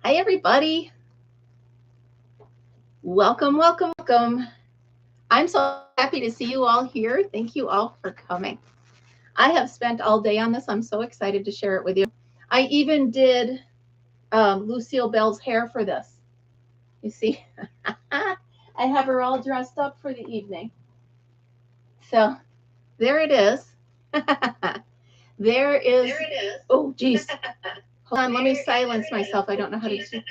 Hi, everybody. Welcome, welcome, welcome. I'm so happy to see you all here. Thank you all for coming. I have spent all day on this. I'm so excited to share it with you. I even did Lucille Bell's hair for this. You see, I have her all dressed up for the evening. So there it is. There is. Oh, geez. Hold on. Let me silence myself. I don't know how to do.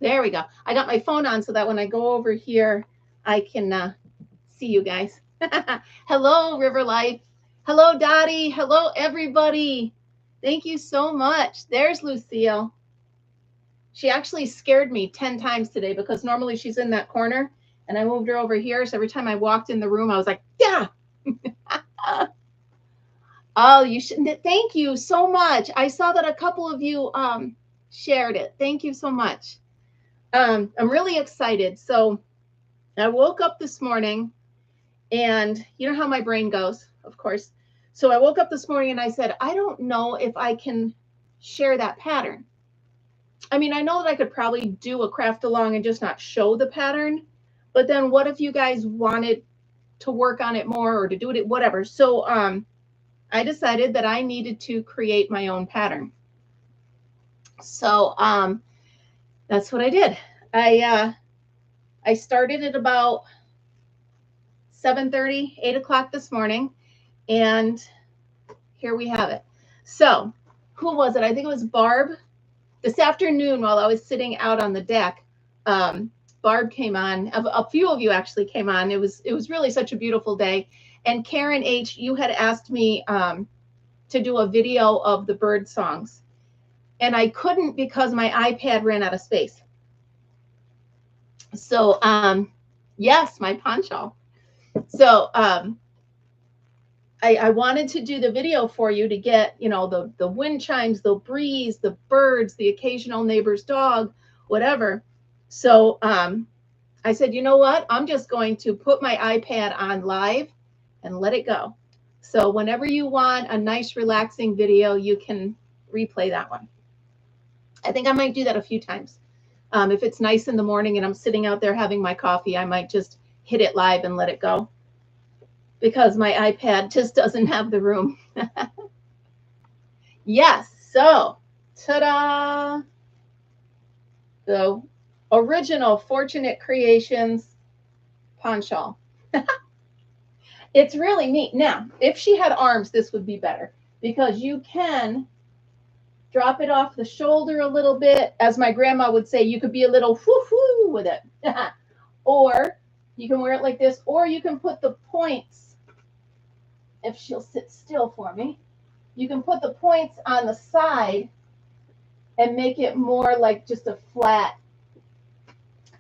There we go. I got my phone on so that when I go over here, I can see you guys. Hello, River Life. Hello, Dottie. Hello, everybody. Thank you so much. There's Lucille. She actually scared me 10 times today because normally she's in that corner and I moved her over here. So every time I walked in the room, I was like, yeah. Oh, you shouldn't. Thank you so much. I saw that a couple of you shared it. Thank you so much. I'm really excited. So I woke up this morning and you know how my brain goes, of course. So I woke up this morning and I said, I don't know if I can share that pattern. I mean, I know that I could probably do a craft along and just not show the pattern, but then what if you guys wanted to work on it more or to do it, whatever. So I decided that I needed to create my own pattern. So that's what I did. I started at about 7:30, 8 o'clock this morning, and here we have it. So who was it? I think it was Barb. This afternoon while I was sitting out on the deck, Barb came on. A few of you actually came on. It was really such a beautiful day. And Karen H., you had asked me to do a video of the bird songs. And I couldn't because my iPad ran out of space. So, yes, my Ponshawl. So I wanted to do the video for you to get, you know, the wind chimes, the breeze, the birds, the occasional neighbor's dog, whatever. So I said, you know what? I'm just going to put my iPad on live and let it go. So whenever you want a nice, relaxing video, you can replay that one. I think I might do that a few times. If it's nice in the morning and I'm sitting out there having my coffee, I might just hit it live and let it go because my iPad just doesn't have the room. Yes, so ta-da! The original FortuneKnitt Creations Ponshawl. It's really neat. Now, if she had arms, this would be better because you can drop it off the shoulder a little bit. As my grandma would say, you could be a little whoo-hoo with it. Or you can wear it like this, or you can put the points, if she'll sit still for me, you can put the points on the side and make it more like just a flat.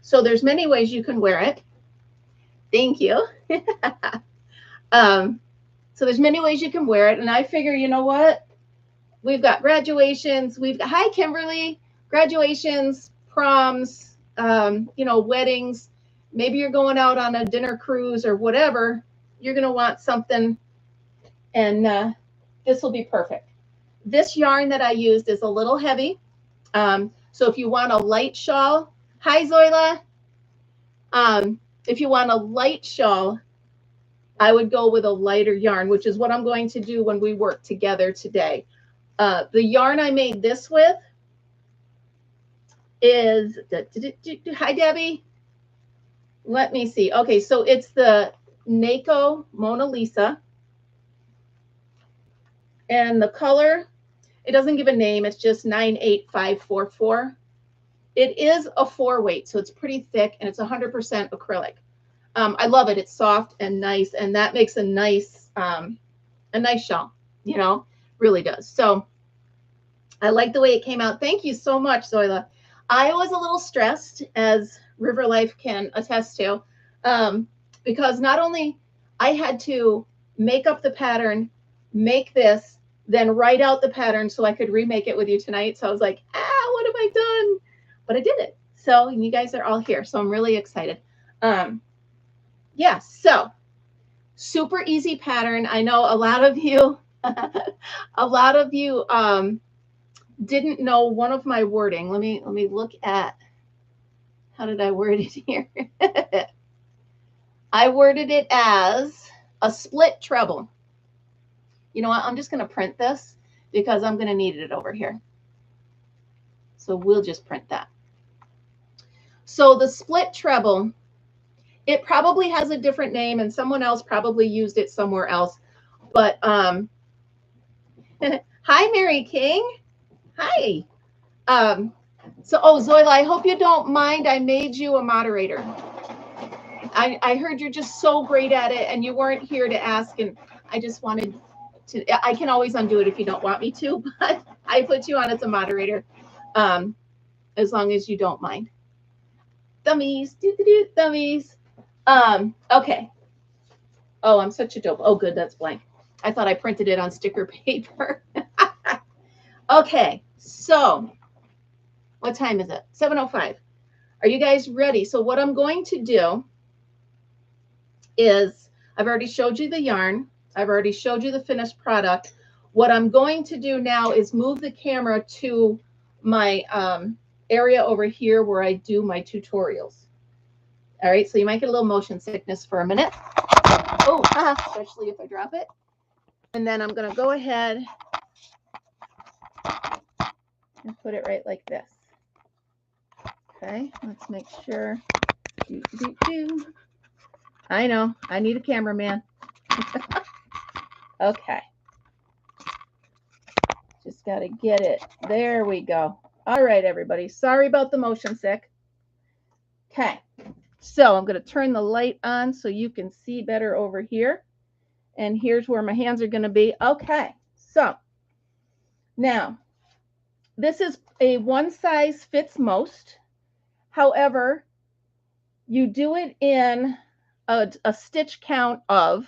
So there's many ways you can wear it. Thank you. So there's many ways you can wear it. And I figure, you know what? We've got graduations. We've got, hi, Kimberly, graduations, proms, you know, weddings. Maybe you're going out on a dinner cruise or whatever. You're going to want something. And this will be perfect. This yarn that I used is a little heavy. So if you want a light shawl, hi, Zoila. If you want a light shawl, I would go with a lighter yarn, which is what I'm going to do when we work together today. The yarn I made this with is, hi, Debbie. Let me see. Okay, so it's the Nako Mona Lisa. And the color, it doesn't give a name. It's just 98544. It is a 4-weight, so it's pretty thick, and it's 100% acrylic. I love it. It's soft and nice, and that makes a nice shawl, you know, really does. So I like the way it came out. Thank you so much, Zoila. I was a little stressed, as River Life can attest to, because not only I had to make up the pattern, make this, then write out the pattern so I could remake it with you tonight. So I was like, what have I done? But I did it. So you guys are all here. So I'm really excited. Yeah, so super easy pattern. I know a lot of you, didn't know one of my wording. Let me look at, how did I word it here? I worded it as a split treble. You know what? I'm just going to print this because I'm going to need it over here. So we'll just print that. So the split treble, it probably has a different name and someone else probably used it somewhere else. But hi, Mary King. Hi. Zoila, I hope you don't mind. I made you a moderator. I heard you're just so great at it and you weren't here to ask, and I just wanted to, I can always undo it if you don't want me to, but I put you on as a moderator, as long as you don't mind. Thummies, thummies. Okay. Oh, I'm such a dope. Oh, good, that's blank. I thought I printed it on sticker paper. Okay, so what time is it? 7:05. Are you guys ready? So what I'm going to do is, I've already showed you the yarn. I've already showed you the finished product. What I'm going to do now is move the camera to my area over here where I do my tutorials. All right, so you might get a little motion sickness for a minute. Oh, especially if I drop it. And then I'm going to go ahead and put it right like this. Okay, let's make sure. I know, I need a cameraman. Okay. Just got to get it. There we go. All right, everybody. Sorry about the motion sick. Okay. So I'm going to turn the light on so you can see better over here. And here's where my hands are going to be. Okay. So now this is a one size fits most. However, you do it in a stitch count of,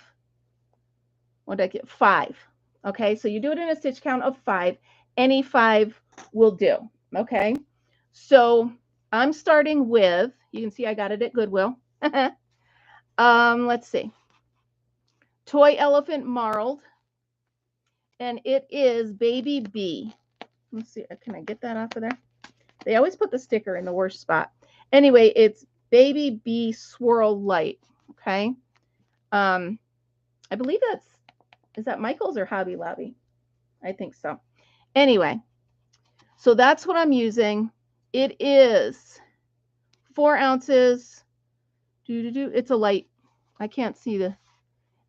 what did I get? 5. Okay, so you do it in a stitch count of 5. Any 5 will do. Okay, so I'm starting with, you can see I got it at Goodwill. Let's see. Toy Elephant Marled. And it is Baby B. Let's see, can I get that off of there? They always put the sticker in the worst spot. Anyway, it's Baby B Swirl Light. Okay. I believe that's, is that Michael's or Hobby Lobby? I think so. Anyway, so that's what I'm using. It is 4 ounces. It's a light. I can't see the,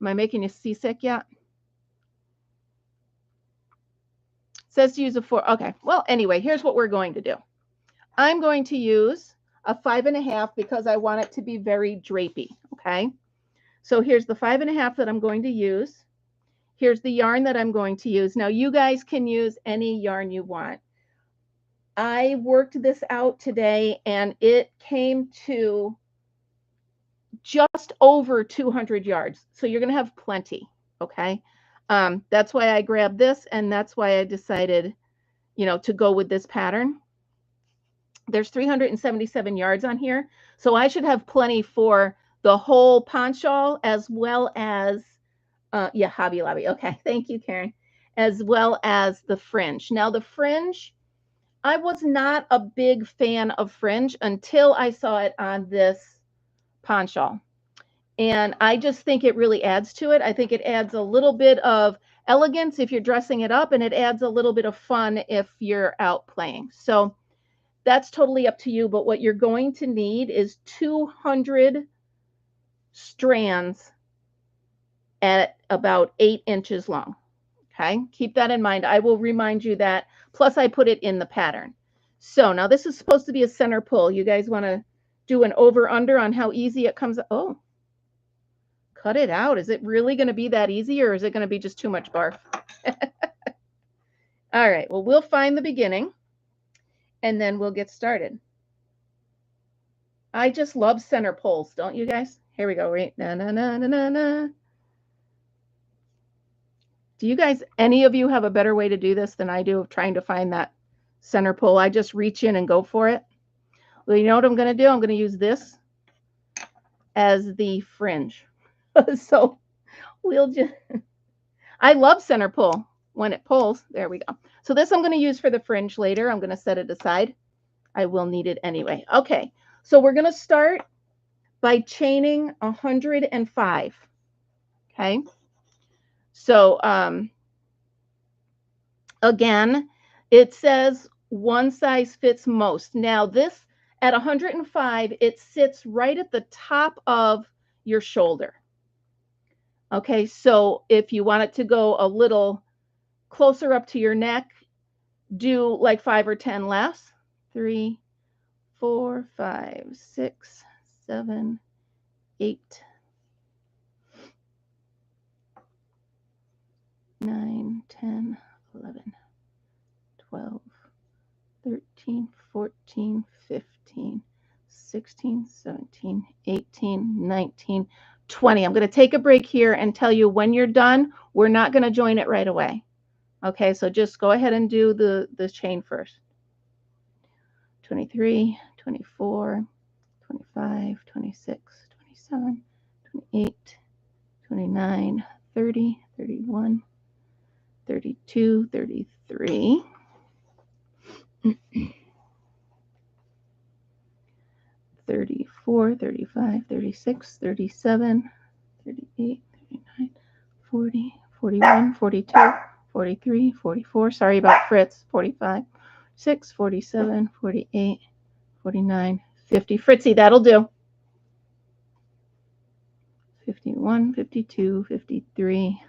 am I making you seasick yet? It says to use a 4. Okay. Well, anyway, here's what we're going to do. I'm going to use a 5.5 because I want it to be very drapey. Okay. So here's the 5.5 that I'm going to use. Here's the yarn that I'm going to use. Now you guys can use any yarn you want. I worked this out today and it came to just over 200 yards. So you're going to have plenty. Okay. That's why I grabbed this, and that's why I decided, you know, to go with this pattern. There's 377 yards on here. So I should have plenty for the whole Ponshawl as well as, yeah, Hobby Lobby. Okay. Thank you, Karen. As well as the fringe. Now the fringe, I was not a big fan of fringe until I saw it on this Ponshawl. And I just think it really adds to it. I think it adds a little bit of elegance if you're dressing it up, and it adds a little bit of fun if you're out playing. So that's totally up to you. But what you're going to need is 200 strands at about 8 inches long. Okay, keep that in mind. I will remind you that. Plus, I put it in the pattern. So now this is supposed to be a center pull. You guys want to do an over-under on how easy it comes? Oh, cut it out. Is it really going to be that easy, or is it going to be just too much barf? All right, well, we'll find the beginning, and then we'll get started. I just love center pulls, don't you guys? Here we go. Right? Na, na, na, na, na, na. Do you guys, any of you, have a better way to do this than I do of trying to find that center pull? I just reach in and go for it. Well, you know what I'm going to do? I'm going to use this as the fringe. So we'll just, I love center pull when it pulls. There we go. So this I'm going to use for the fringe later. I'm going to set it aside. I will need it anyway. Okay, so we're going to start by chaining 105. Okay, so again, it says one size fits most. Now this at 105, it sits right at the top of your shoulder. Okay, so if you want it to go a little closer up to your neck, do like 5 or 10 less. 3, 4, 5, 6, 7, 8, 9, 10, 11, 12, 13, 14, 15, 16, 17, 18, 19, 20. I'm going to take a break here and tell you when you're done. We're not going to join it right away. Okay, so just go ahead and do the chain first. 23, 24, 25, 26, 27, 28, 29, 30, 31, 32, 33. 34, 35, 36, 37, 38, 39, 40, 41, 42, 43, 44. Sorry about Fritz. 45, 6, 47, 48, 49, 50. Fritzy, that'll do. 51, 52, 53,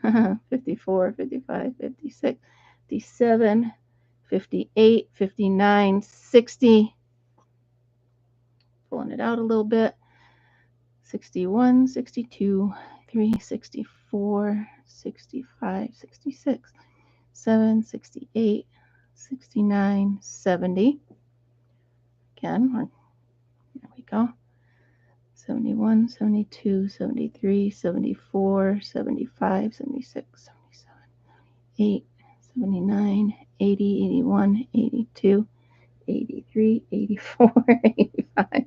54, 55, 56, 57, 58, 59, 60. Pulling it out a little bit. 61, 62, 3, 64, 65, 66, 7, 68, 69, 70. Again, there we go. 71, 72, 73, 74, 75, 76, 77, 8, 79, 80, 81, 82, 83, 84, 85,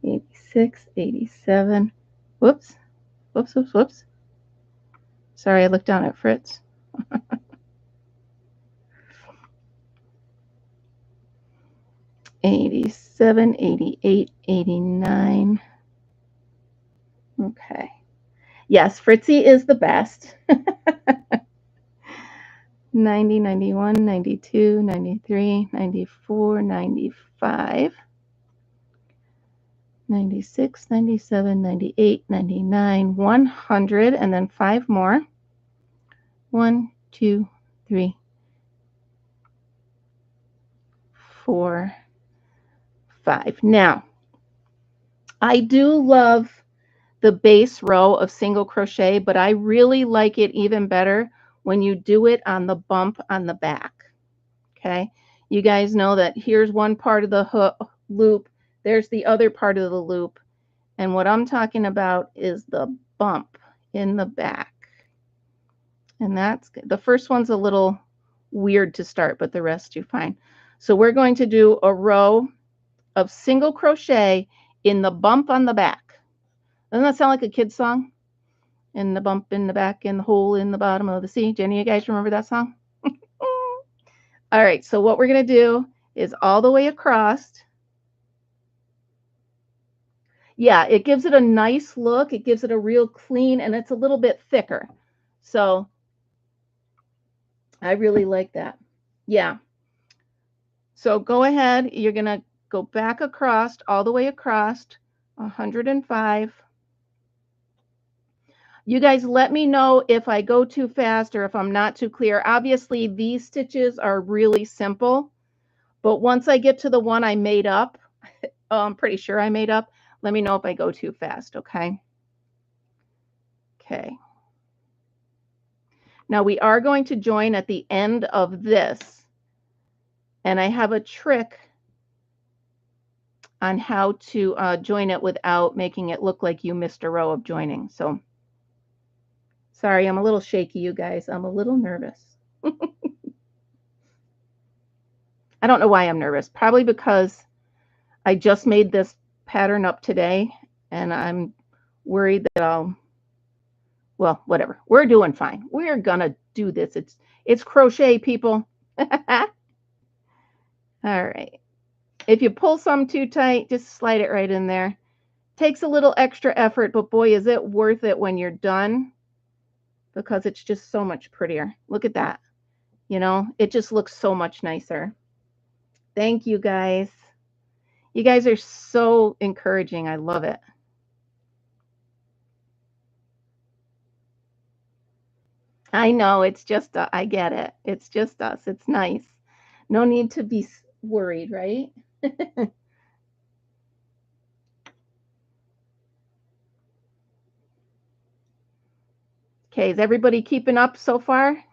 86, 87. Whoops. Whoops, whoops, whoops. Sorry, I looked down at Fritz. 87, 88, 89. Okay. Yes, Fritzy is the best. 90, 91, 92, 93, 94, 95, 96, 97, 98, 99, 100, and then 5 more. 1, 2, 3, 4, 5. Now, I do love the base row of single crochet, but I really like it even better when you do it on the bump on the back. Okay, you guys know that here's one part of the loop, there's the other part of the loop, and what I'm talking about is the bump in the back. And that's the first one's a little weird to start, but the rest do fine. So we're going to do a row of single crochet in the bump on the back. Doesn't that sound like a kid's song? In the bump in the back, in the hole in the bottom of the sea. Jenny, you guys remember that song? All right, so what we're going to do is all the way across. Yeah, it gives it a nice look. It gives it a real clean, and it's a little bit thicker. So I really like that. Yeah. So go ahead. You're going to go back across, all the way across, 105. You guys let me know if I go too fast or if I'm not too clear. Obviously, these stitches are really simple, but once I get to the one I made up, I'm pretty sure I made up, let me know if I go too fast, okay? Okay. Now we are going to join at the end of this, and I have a trick on how to join it without making it look like you missed a row of joining. So sorry, I'm a little shaky, you guys. I'm a little nervous. I don't know why I'm nervous. Probably because I just made this pattern up today, and I'm worried that I'll, well, whatever. We're doing fine. We're gonna do this. It's crochet, people. All right. If you pull some too tight, just slide it right in there. Takes a little extra effort, but boy, is it worth it when you're done, because it's just so much prettier. Look at that. You know, it just looks so much nicer. Thank you guys. You guys are so encouraging. I love it. I know, it's just, I get it. It's just us. It's nice. No need to be worried, right? Okay, is everybody keeping up so far?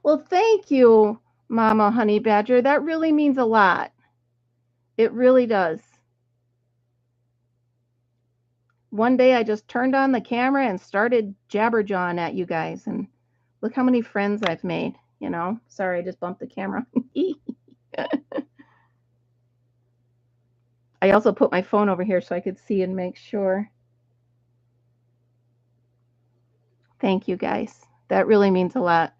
Well, thank you, Mama Honey Badger. That really means a lot. It really does. One day I just turned on the camera and started jabberjawing at you guys, and look how many friends I've made, you know. Sorry, I just bumped the camera. I also put my phone over here so I could see and make sure. Thank you guys. That really means a lot.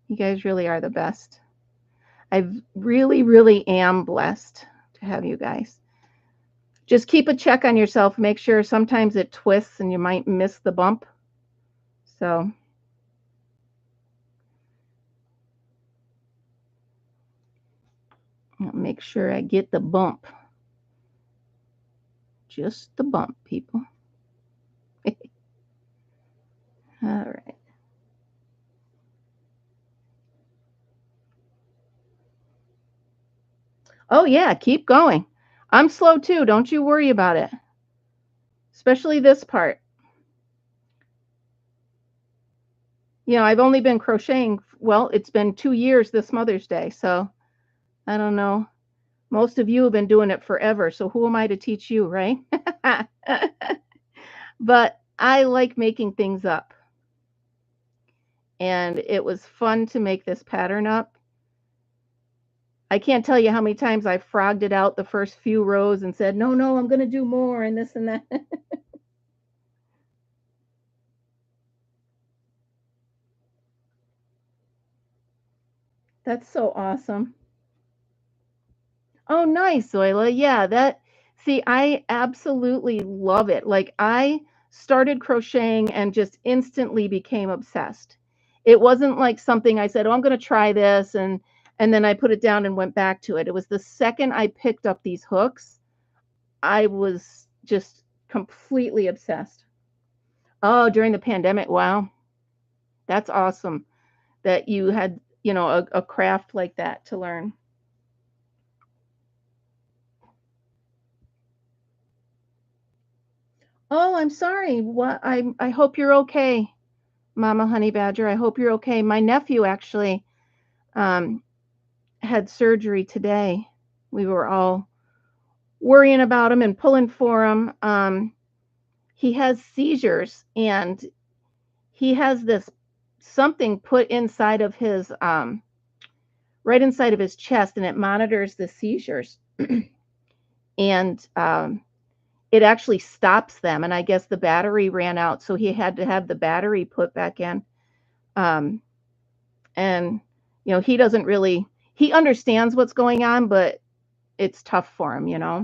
You guys really are the best. I really, really am blessed to have you guys. Just keep a check on yourself. Make sure sometimes it twists and you might miss the bump. So I'll make sure I get the bump. Just the bump, people. All right. Oh, yeah, keep going. I'm slow too. Don't you worry about it. Especially this part. You know, I've only been crocheting, well, it's been 2 years this Mother's Day, so I don't know. Most of you have been doing it forever, so who am I to teach you, right? But I like making things up. And it was fun to make this pattern up. I can't tell you how many times I frogged it out the first few rows and said, no, no, I'm going to do more and this and that. That's so awesome. Oh, nice, Zoila. Yeah, see, I absolutely love it. Like, I started crocheting and just instantly became obsessed. It wasn't like something I said, oh, I'm going to try this. And then I put it down and went back to it. It was the second I picked up these hooks, I was just completely obsessed. Oh, during the pandemic. Wow. That's awesome that you had, you know, a craft like that to learn. Oh, I'm sorry. What I hope you're okay, Mama Honey Badger. I hope you're okay. My nephew actually um, had surgery today. We were all worrying about him and pulling for him. He has seizures, and he has this something put inside of his right inside of his chest, and it monitors the seizures. And it actually stops them. And I guess the battery ran out, so he had to have the battery put back in. Um, and you know, he understands what's going on, but it's tough for him, you know.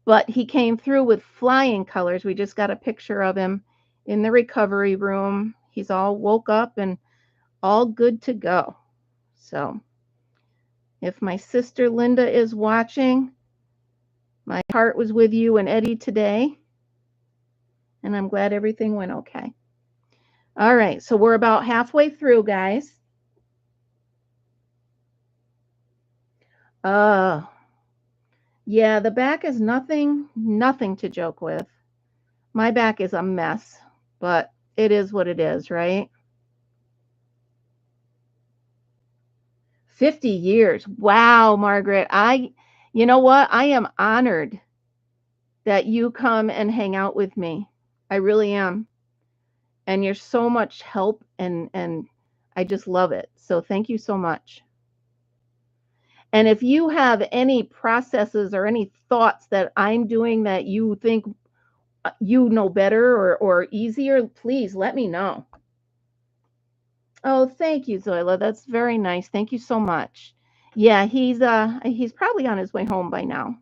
But he came through with flying colors. We just got a picture of him in the recovery room. He's all woke up and all good to go. So if my sister Linda is watching, my heart was with you and Eddie today, and I'm glad everything went okay. All right, so we're about halfway through, guys. Yeah, the back is nothing to joke with. My back is a mess, but it is what it is, right? 50 years. Wow, Margaret. You know what? I am honored that you come and hang out with me. I really am. And you're so much help, and I just love it. So thank you so much. And if you have any processes or any thoughts that I'm doing that you think you know better or easier, please let me know. Oh, thank you, Zoila. That's very nice. Thank you so much. Yeah, he's probably on his way home by now.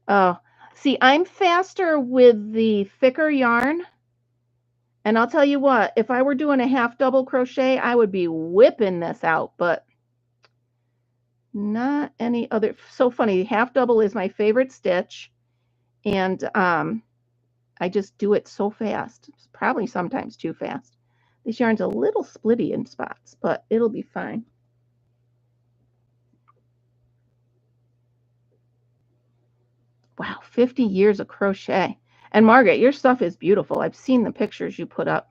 Oh, see, I'm faster with the thicker yarn. And I'll tell you what, if I were doing a half double crochet, I would be whipping this out, but not any other. So funny, half double is my favorite stitch. And I just do it so fast. It's probably sometimes too fast. This yarn's a little splitty in spots, but it'll be fine. Wow, 50 years of crochet. And Margaret, your stuff is beautiful. I've seen the pictures you put up.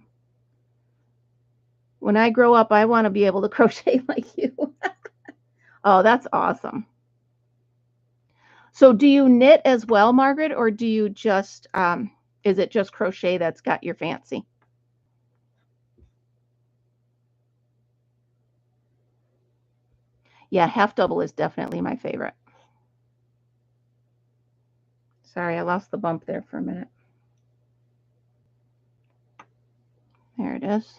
When I grow up, I want to be able to crochet like you. Oh, that's awesome. So do you knit as well, Margaret, or do you just, is it just crochet that's got your fancy? Yeah, half double is definitely my favorite. Sorry, I lost the bump there for a minute. There it is.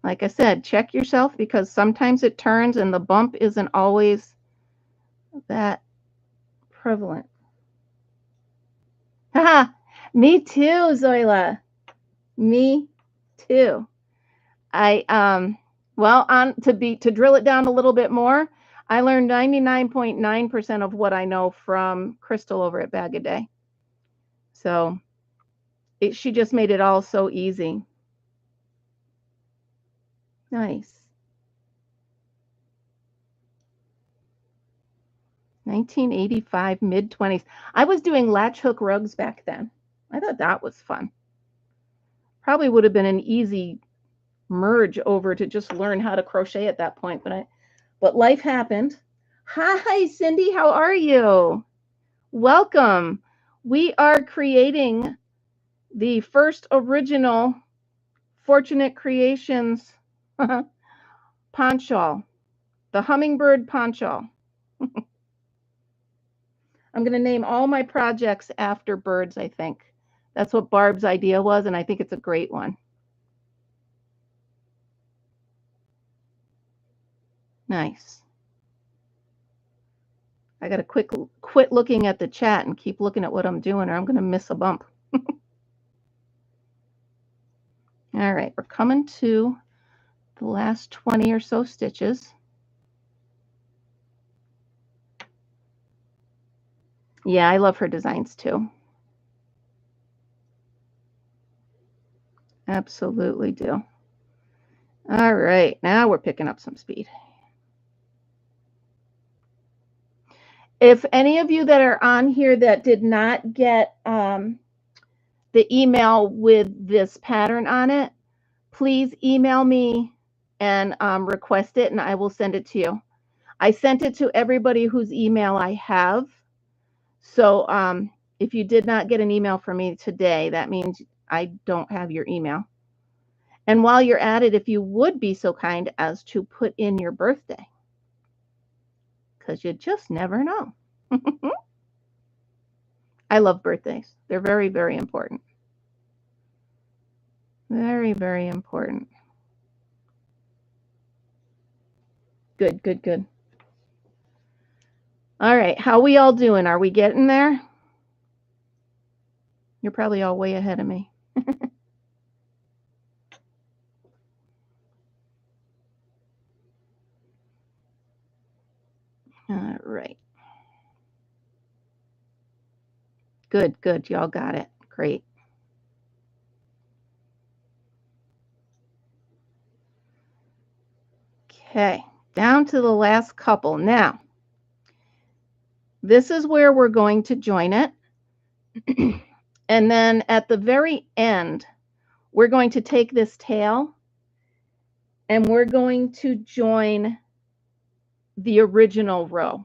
Like I said, check yourself because sometimes it turns and the bump isn't always that prevalent. Haha, me too, Zoila. Me too. Well, to drill it down a little bit more, I learned 99.9% of what I know from Crystal over at Bag a Day. So she just made it all so easy. Nice. 1985, mid-20s. I was doing latch hook rugs back then. I thought that was fun. Probably would have been an easy merge over to just learn how to crochet at that point, but life happened. Hi, Cindy, how are you? Welcome. We are creating the first original FortuneKnitt Creations Ponshawl, the Hummingbird Ponshawl. I'm going to name all my projects after birds, I think. That's what Barb's idea was, and I think it's a great one. Nice. I got to quit looking at the chat and keep looking at what I'm doing, or I'm going to miss a bump. All right, we're coming to the last 20 or so stitches. Yeah, I love her designs too. Absolutely do. All right, now we're picking up some speed. If any of you that are on here that did not get the email with this pattern on it, please email me and request it, and I will send it to you. I sent it to everybody whose email I have. So if you did not get an email from me today, that means I don't have your email. And while you're at it, if you would be so kind as to put in your birthday, because you just never know. I love birthdays. They're very, very important. Very, very important. Good, good, good. All right, how we all doing? Are we getting there? You're probably all way ahead of me. All right. Good, good. Y'all got it. Great. Okay, down to the last couple. Now, this is where we're going to join it. And then at the very end, we're going to take this tail and we're going to join the original row.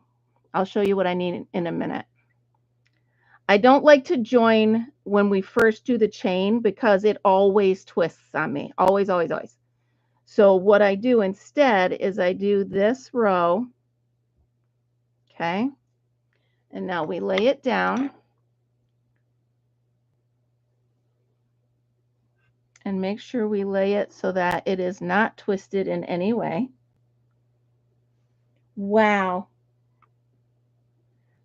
I'll show you what I need in a minute. I don't like to join when we first do the chain because it always twists on me. Always, always, always. So what I do instead is I do this row. Okay. And now we lay it down and make sure we lay it so that it is not twisted in any way. Wow.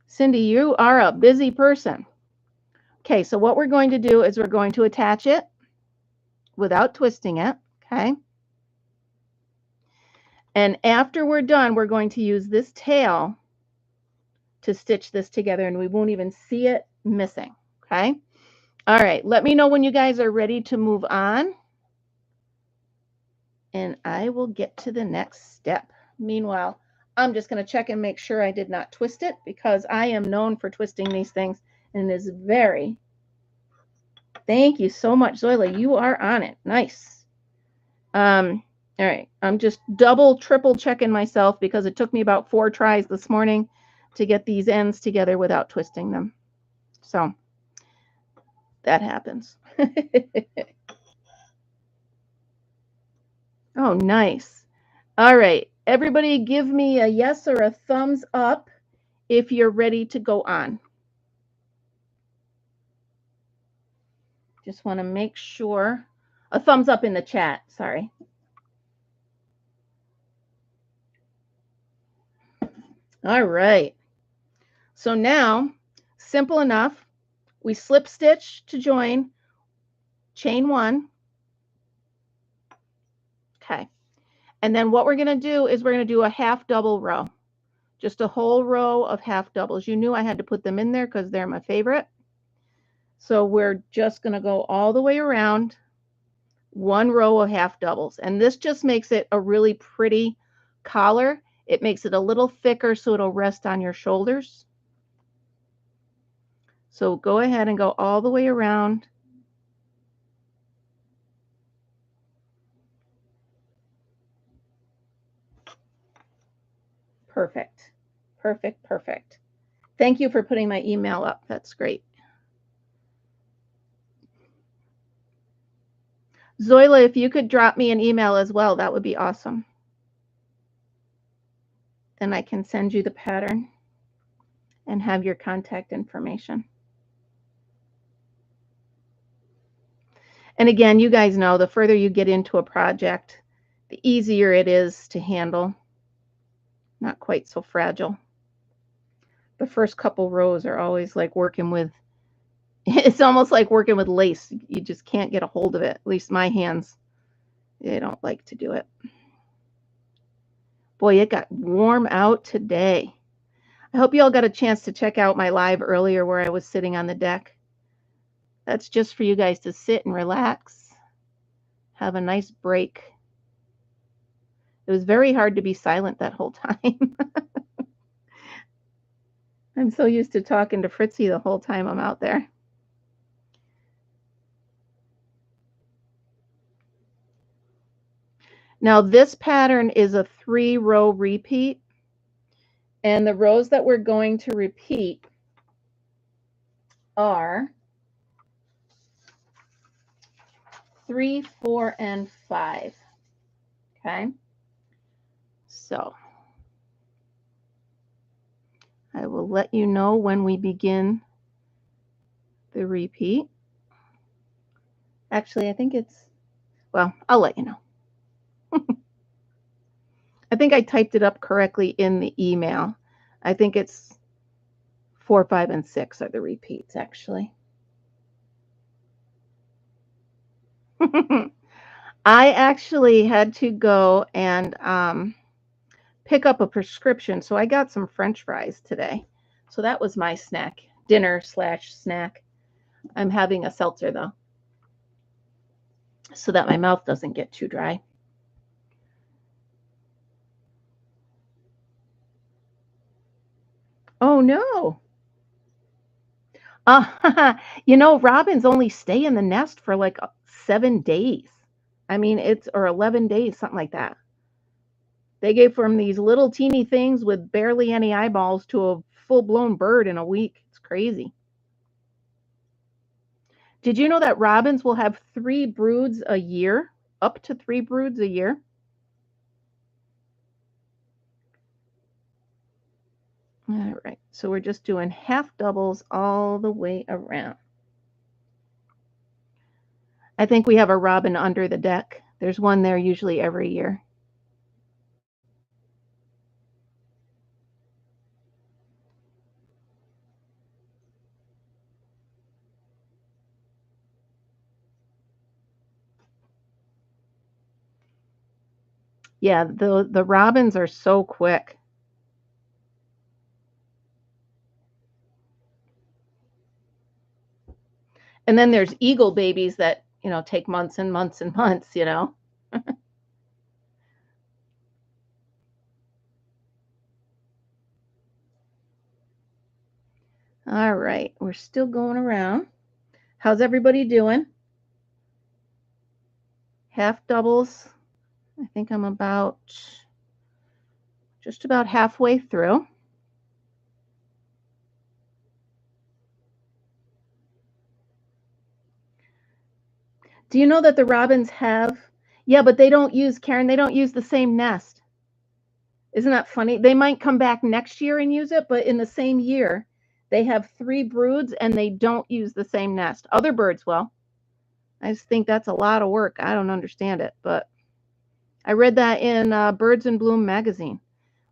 Cindy, you are a busy person. Okay, so what we're going to do is we're going to attach it without twisting it, okay? And after we're done, we're going to use this tail to stitch this together, and we won't even see it missing, okay? All right, let me know when you guys are ready to move on, and I will get to the next step. Meanwhile, I'm just going to check and make sure I did not twist it, because I am known for twisting these things, and it is very... Thank you so much, Zoila. You are on it. Nice. All right. I'm just double, triple checking myself because it took me about 4 tries this morning to get these ends together without twisting them. So that happens. Oh, nice. All right. Everybody give me a yes or a thumbs up if you're ready to go on. Just want to make sure. A thumbs up in the chat. Sorry. All right. So now, simple enough. We slip stitch to join, chain 1. Okay. And then what we're going to do is we're going to do a half double row. Just a whole row of half doubles. You knew I had to put them in there because they're my favorite. So we're just going to go all the way around, 1 row of half doubles. And this just makes it a really pretty collar. It makes it a little thicker so it'll rest on your shoulders. So go ahead and go all the way around. Perfect. Perfect, perfect. Thank you for putting my email up. That's great. Zoila, if you could drop me an email as well, that would be awesome. Then I can send you the pattern and have your contact information. And again, you guys know the further you get into a project, the easier it is to handle. Not quite so fragile. The first couple rows are always like working with, it's almost like working with lace. You just can't get a hold of it. At least my hands, they don't like to do it. Boy, it got warm out today. I hope you all got a chance to check out my live earlier where I was sitting on the deck. That's just for you guys to sit and relax, have a nice break. It was very hard to be silent that whole time. I'm so used to talking to Fritzy the whole time I'm out there. Now this pattern is a 3-row repeat, and the rows that we're going to repeat are 3, 4, and 5. Okay, so I will let you know when we begin the repeat. Actually, I think it's, well, I'll let you know. I think I typed it up correctly in the email. I think it's 4, 5, and 6 are the repeats, actually. I actually had to go and pick up a prescription, so I got some French fries today. So that was my snack, dinner/snack. I'm having a seltzer, though, so that my mouth doesn't get too dry. Oh, no. You know, robins only stay in the nest for like 7 days. I mean, or 11 days, something like that. They go from these little teeny things with barely any eyeballs to a full-blown bird in a week. It's crazy. Did you know that robins will have 3 broods a year? Up to 3 broods a year? All right. So we're just doing half doubles all the way around. I think we have a robin under the deck. There's one there usually every year. Yeah, the robins are so quick. And then there's eagle babies that, you know, take months and months and months, you know. All right, we're still going around. How's everybody doing? Half doubles. I think I'm about just about halfway through. Do you know that the robins have, yeah, but they don't use, Karen, they don't use the same nest. Isn't that funny? They might come back next year and use it, but in the same year, they have 3 broods and they don't use the same nest. Other birds will. I just think that's a lot of work. I don't understand it, but I read that in Birds in Bloom magazine.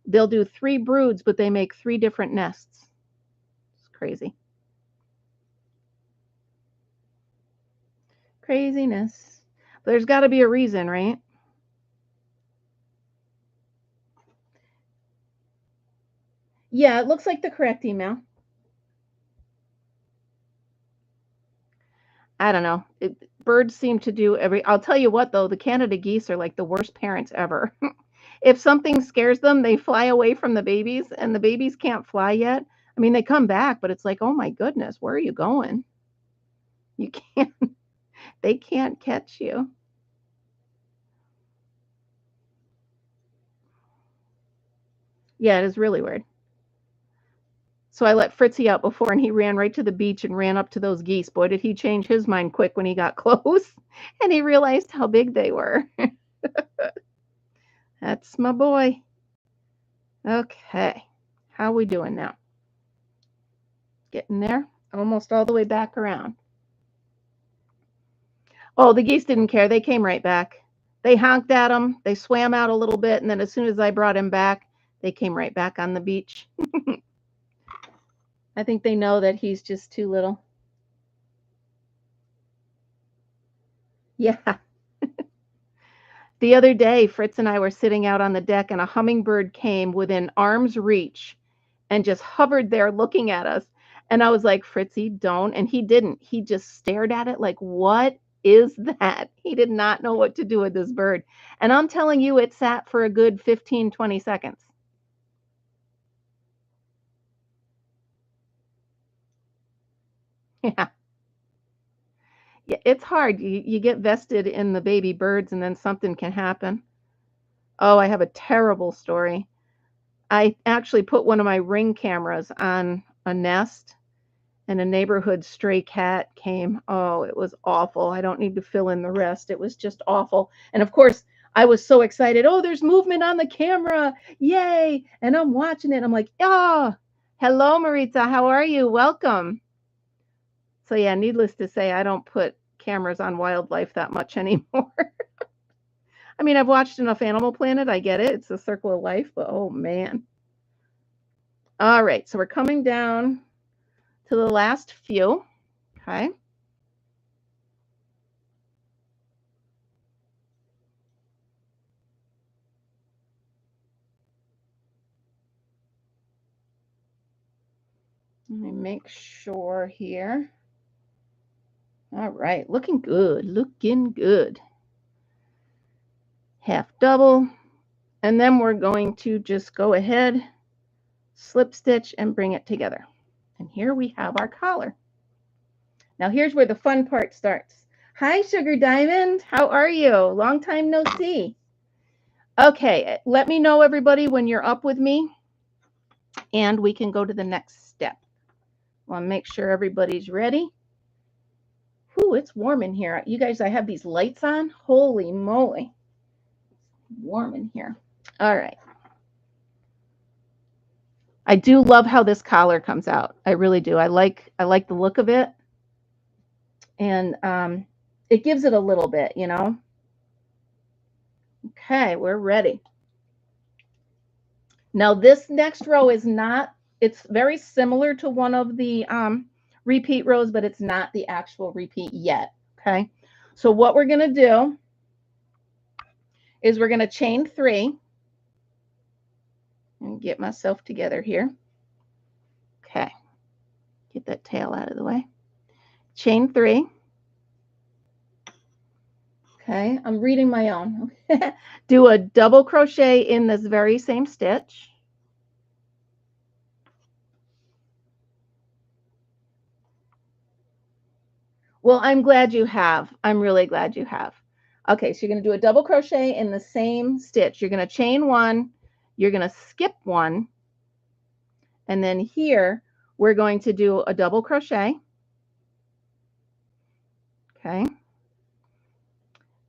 They'll do 3 broods, but they make 3 different nests. It's crazy. Craziness. But there's got to be a reason, right? Yeah, it looks like the correct email. I don't know. Birds seem to do I'll tell you what, though, the Canada geese are like the worst parents ever. If something scares them, they fly away from the babies, and the babies can't fly yet. I mean, they come back, but it's like, oh my goodness, where are you going? You can't, they can't catch you. Yeah, it is really weird. So I let Fritzy out before, and he ran right to the beach and ran up to those geese. Boy, did he change his mind quick when he got close and he realized how big they were. That's my boy. Okay. How we doing now? Getting there? Almost all the way back around. Oh, the geese didn't care. They came right back. They honked at him. They swam out a little bit, and then as soon as I brought him back, they came right back on the beach. I think they know that he's just too little. Yeah. The other day, Fritz and I were sitting out on the deck, and a hummingbird came within arm's reach and just hovered there looking at us. And I was like, Fritzy, don't. And he didn't. He just stared at it like, what is that? He did not know what to do with this bird. And I'm telling you, it sat for a good 15, 20 seconds. Yeah. Yeah, it's hard. You get vested in the baby birds and then something can happen. Oh, I have a terrible story. I actually put one of my Ring cameras on a nest and a neighborhood stray cat came. Oh, it was awful. I don't need to fill in the rest. It was just awful. And of course, I was so excited. Oh, there's movement on the camera. Yay. And I'm watching it. I'm like, oh, hello, Maritza. How are you? Welcome. So yeah, needless to say, I don't put cameras on wildlife that much anymore. I mean, I've watched enough Animal Planet. I get it. It's a circle of life, but oh man. All right, so we're coming down to the last few. Okay. Let me make sure here. All right, looking good, looking good. Half double, and then we're going to just go ahead, slip stitch, and bring it together. And here we have our collar. Now here's where the fun part starts. Hi, Sugar Diamond. How are you? Long time no see. Okay, let me know, everybody, when you're up with me, and we can go to the next step. I want to make sure everybody's ready. Whew, it's warm in here. You guys, I have these lights on. Holy moly. Warm in here. All right. I do love how this collar comes out. I really do. I like the look of it. And it gives it a little bit, you know. Okay, we're ready. Now this next row is not, it's very similar to one of the repeat rows, but it's not the actual repeat yet. Okay, so what we're going to do is we're going to chain 3 and get myself together here. Okay, get that tail out of the way. Chain 3. Okay, I'm reading my own. Do a double crochet in this very same stitch. Well, I'm glad you have. I'm really glad you have. Okay, so you're going to do a double crochet in the same stitch. You're going to chain 1, you're going to skip 1, and then here we're going to do a double crochet. Okay.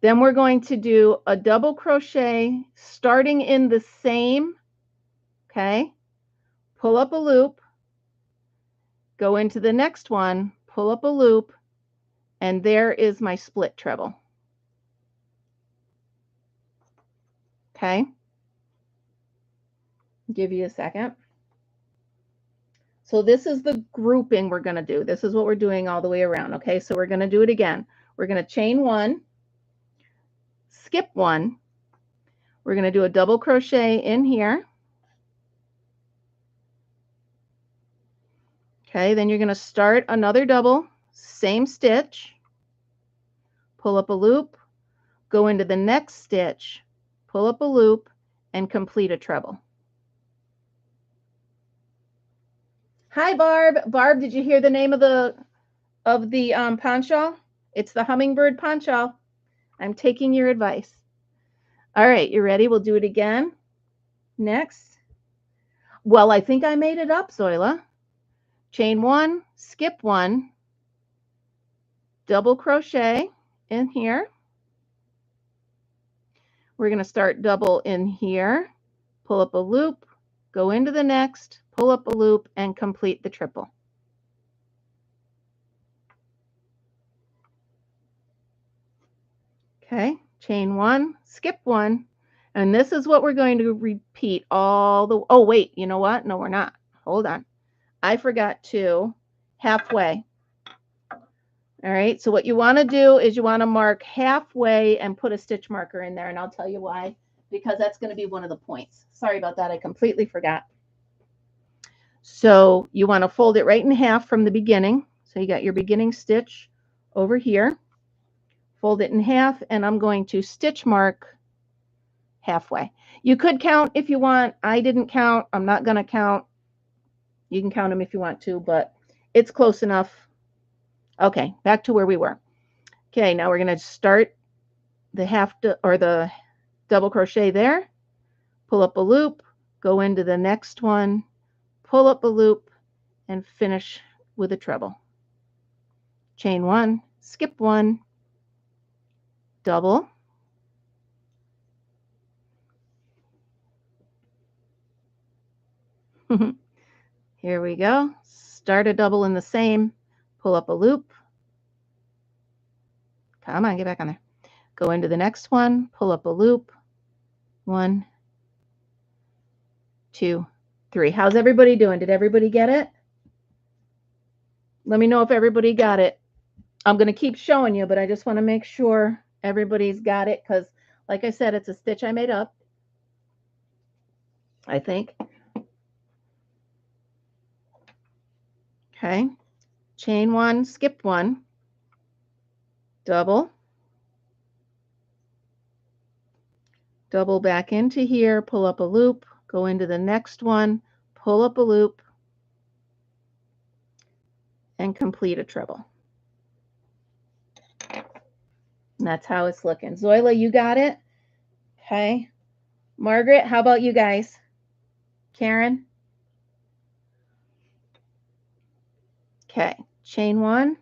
Then we're going to do a double crochet starting in the same, okay, pull up a loop, go into the next one, pull up a loop, and there is my split treble. Okay. Give you a second. So this is the grouping we're going to do. This is what we're doing all the way around. Okay, so we're going to do it again. We're going to chain 1, skip 1. We're going to do a double crochet in here. Okay, then you're going to start another double, same stitch, pull up a loop, go into the next stitch, pull up a loop, and complete a treble. Hi, Barb. Barb, did you hear the name of the Ponshawl? It's the Hummingbird Ponshawl. I'm taking your advice. All right, you ready? We'll do it again. Next. Well, I think I made it up, Zoila. Chain 1, skip 1, double crochet in here. We're going to start double in here, pull up a loop, go into the next, pull up a loop, and complete the triple. Okay, chain 1, skip 1, and this is what we're going to repeat all the, oh wait, you know what? No, we're not. Hold on. I forgot to halfway. All right, so what you want to do is you want to mark halfway and put a stitch marker in there, and I'll tell you why, because that's going to be one of the points. Sorry about that. I completely forgot. So you want to fold it right in half from the beginning. So you got your beginning stitch over here. Fold it in half, and I'm going to stitch mark halfway. You could count if you want. I didn't count. I'm not going to count. You can count them if you want to, but it's close enough. Okay, back to where we were. Okay, now we're going to start the the double crochet there, pull up a loop, go into the next one, pull up a loop, and finish with a treble. Chain 1, skip 1, double, here we go. Start a double in the same, pull up a loop. Come on, get back on there. Go into the next one, pull up a loop. 1, 2, 3. How's everybody doing? Did everybody get it? Let me know if everybody got it. I'm going to keep showing you, but I just want to make sure everybody's got it because, like I said, it's a stitch I made up, I think. Okay. Chain 1, skip 1, double, double back into here, pull up a loop, go into the next one, pull up a loop, and complete a treble. And that's how it's looking. Zoila, you got it? Okay. Margaret, how about you guys? Karen? Okay. Chain 1,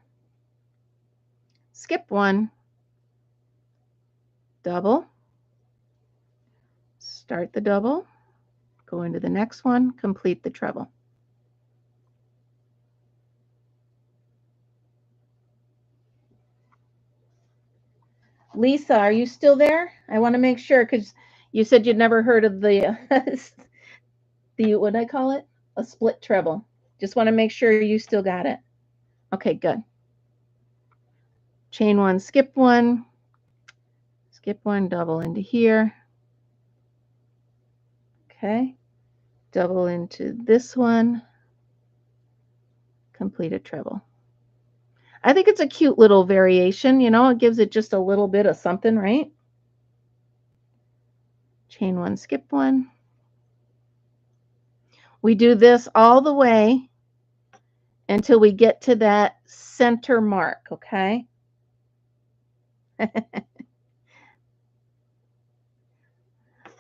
skip 1, double, start the double, Go into the next one, complete the treble. Lisa, are you still there? I want to make sure because you said you'd never heard of the what do I call it? A split treble. Just want to make sure you still got it. Okay, good. Chain one, skip one, double into here. Okay, double into this one, complete a treble. I think it's a cute little variation, you know, it gives it just a little bit of something, right? Chain one, skip one. We do this all the way until we get to that center mark, okay?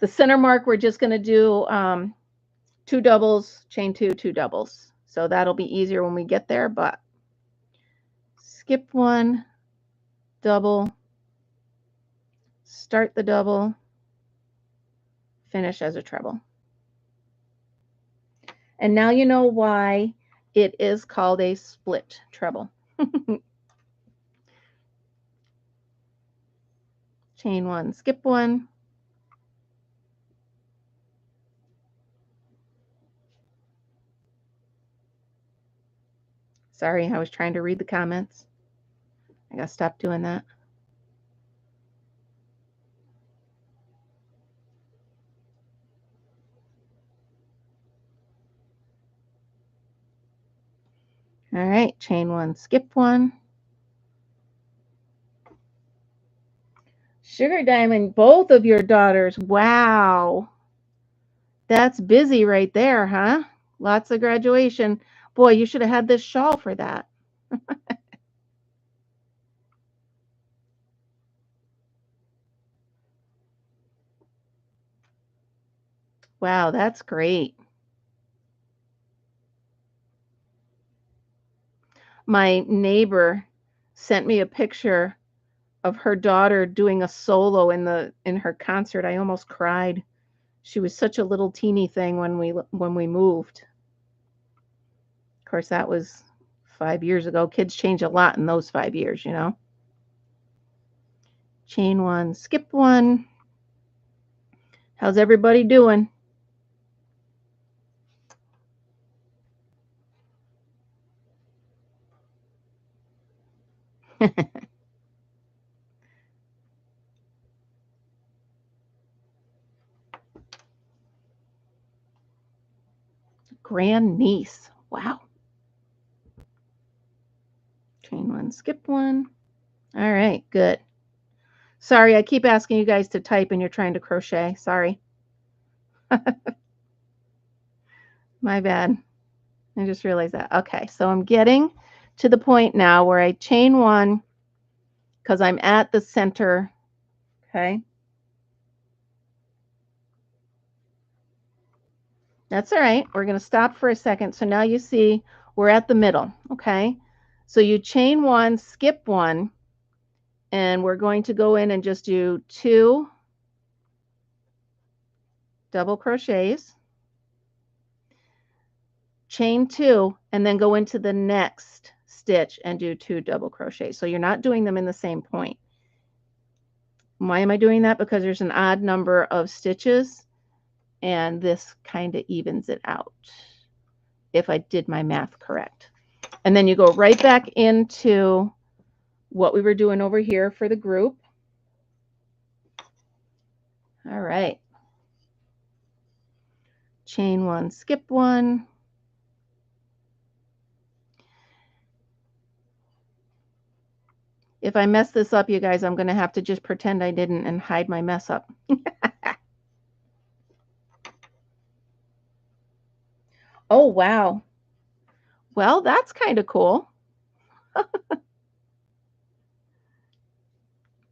The center mark, we're just going to do 2 doubles, chain 2, 2 doubles. So that'll be easier when we get there, but skip one, double, start the double, finish as a treble. And now you know why it is called a split treble. Chain one, skip one. Sorry, I was trying to read the comments. I gotta stop doing that. All right, chain one, skip one. Sugar Diamond, both of your daughters. Wow. That's busy right there, huh? Lots of graduation. Boy, you should have had this shawl for that. Wow, that's great. My neighbor sent me a picture of her daughter doing a solo in her concert. I almost cried. She was such a little teeny thing when we moved. Of course, that was 5 years ago. Kids change a lot in those 5 years, you know. Chain one, skip one. How's everybody doing? Grandniece. Wow. Chain one, skip one. All right, good. Sorry, I keep asking you guys to type and you're trying to crochet. Sorry. My bad. I just realized that. Okay, so I'm getting to the point now where I chain one because I'm at the center. Okay. That's all right. We're going to stop for a second. So now you see we're at the middle. Okay. So you chain one, skip one, and we're going to go in and just do 2 double crochets, chain 2, and then go into the next stitch and do 2 double crochets. So you're not doing them in the same point. Why am I doing that? Because there's an odd number of stitches and this kind of evens it out if I did my math correct. And then you go right back into what we were doing over here for the group. All right. Chain one, skip one. If I mess this up, you guys, I'm going to have to just pretend I didn't and hide my mess up. Oh, wow. Well, that's kind of cool.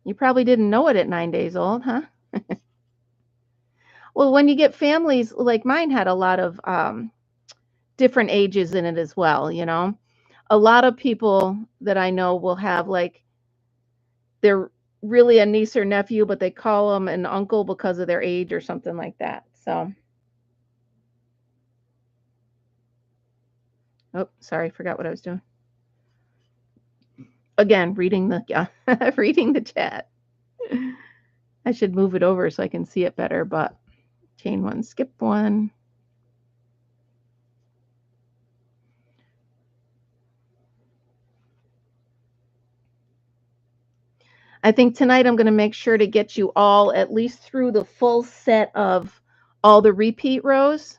You probably didn't know it at 9 days old, huh? Well, when you get families, like mine had a lot of different ages in it as well, you know. A lot of people that I know will have like they're really a niece or nephew, but they call them an uncle because of their age or something like that. So Oh, sorry, forgot what I was doing. Again, reading the reading the chat. I should move it over so I can see it better, but chain one, skip one. I think tonight I'm going to make sure to get you all at least through the full set of all the repeat rows.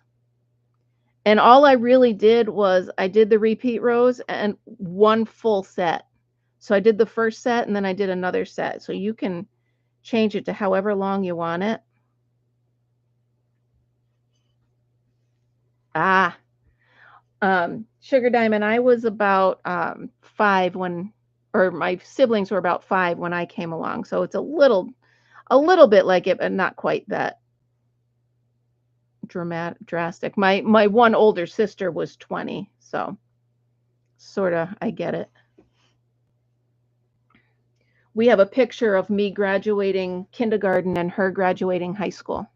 And all I really did was I did the repeat rows and one full set. So I did the first set and then I did another set. So you can change it to however long you want it. Sugar Diamond, I was about 5 when, or my siblings were about 5 when I came along. So it's a little bit like it, but not quite that drastic. My one older sister was 20, so sort of I get it. We have a picture of me graduating kindergarten and her graduating high school,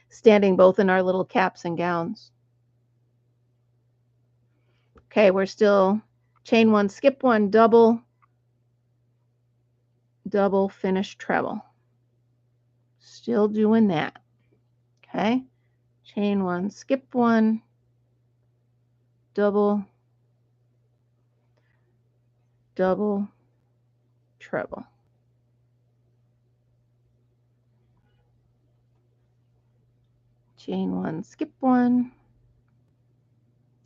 standing both in our little caps and gowns. Okay, we're still chain one, skip one, double, double, finish, treble. Still doing that. Okay, chain one, skip one, double, double, treble. Chain one, skip one,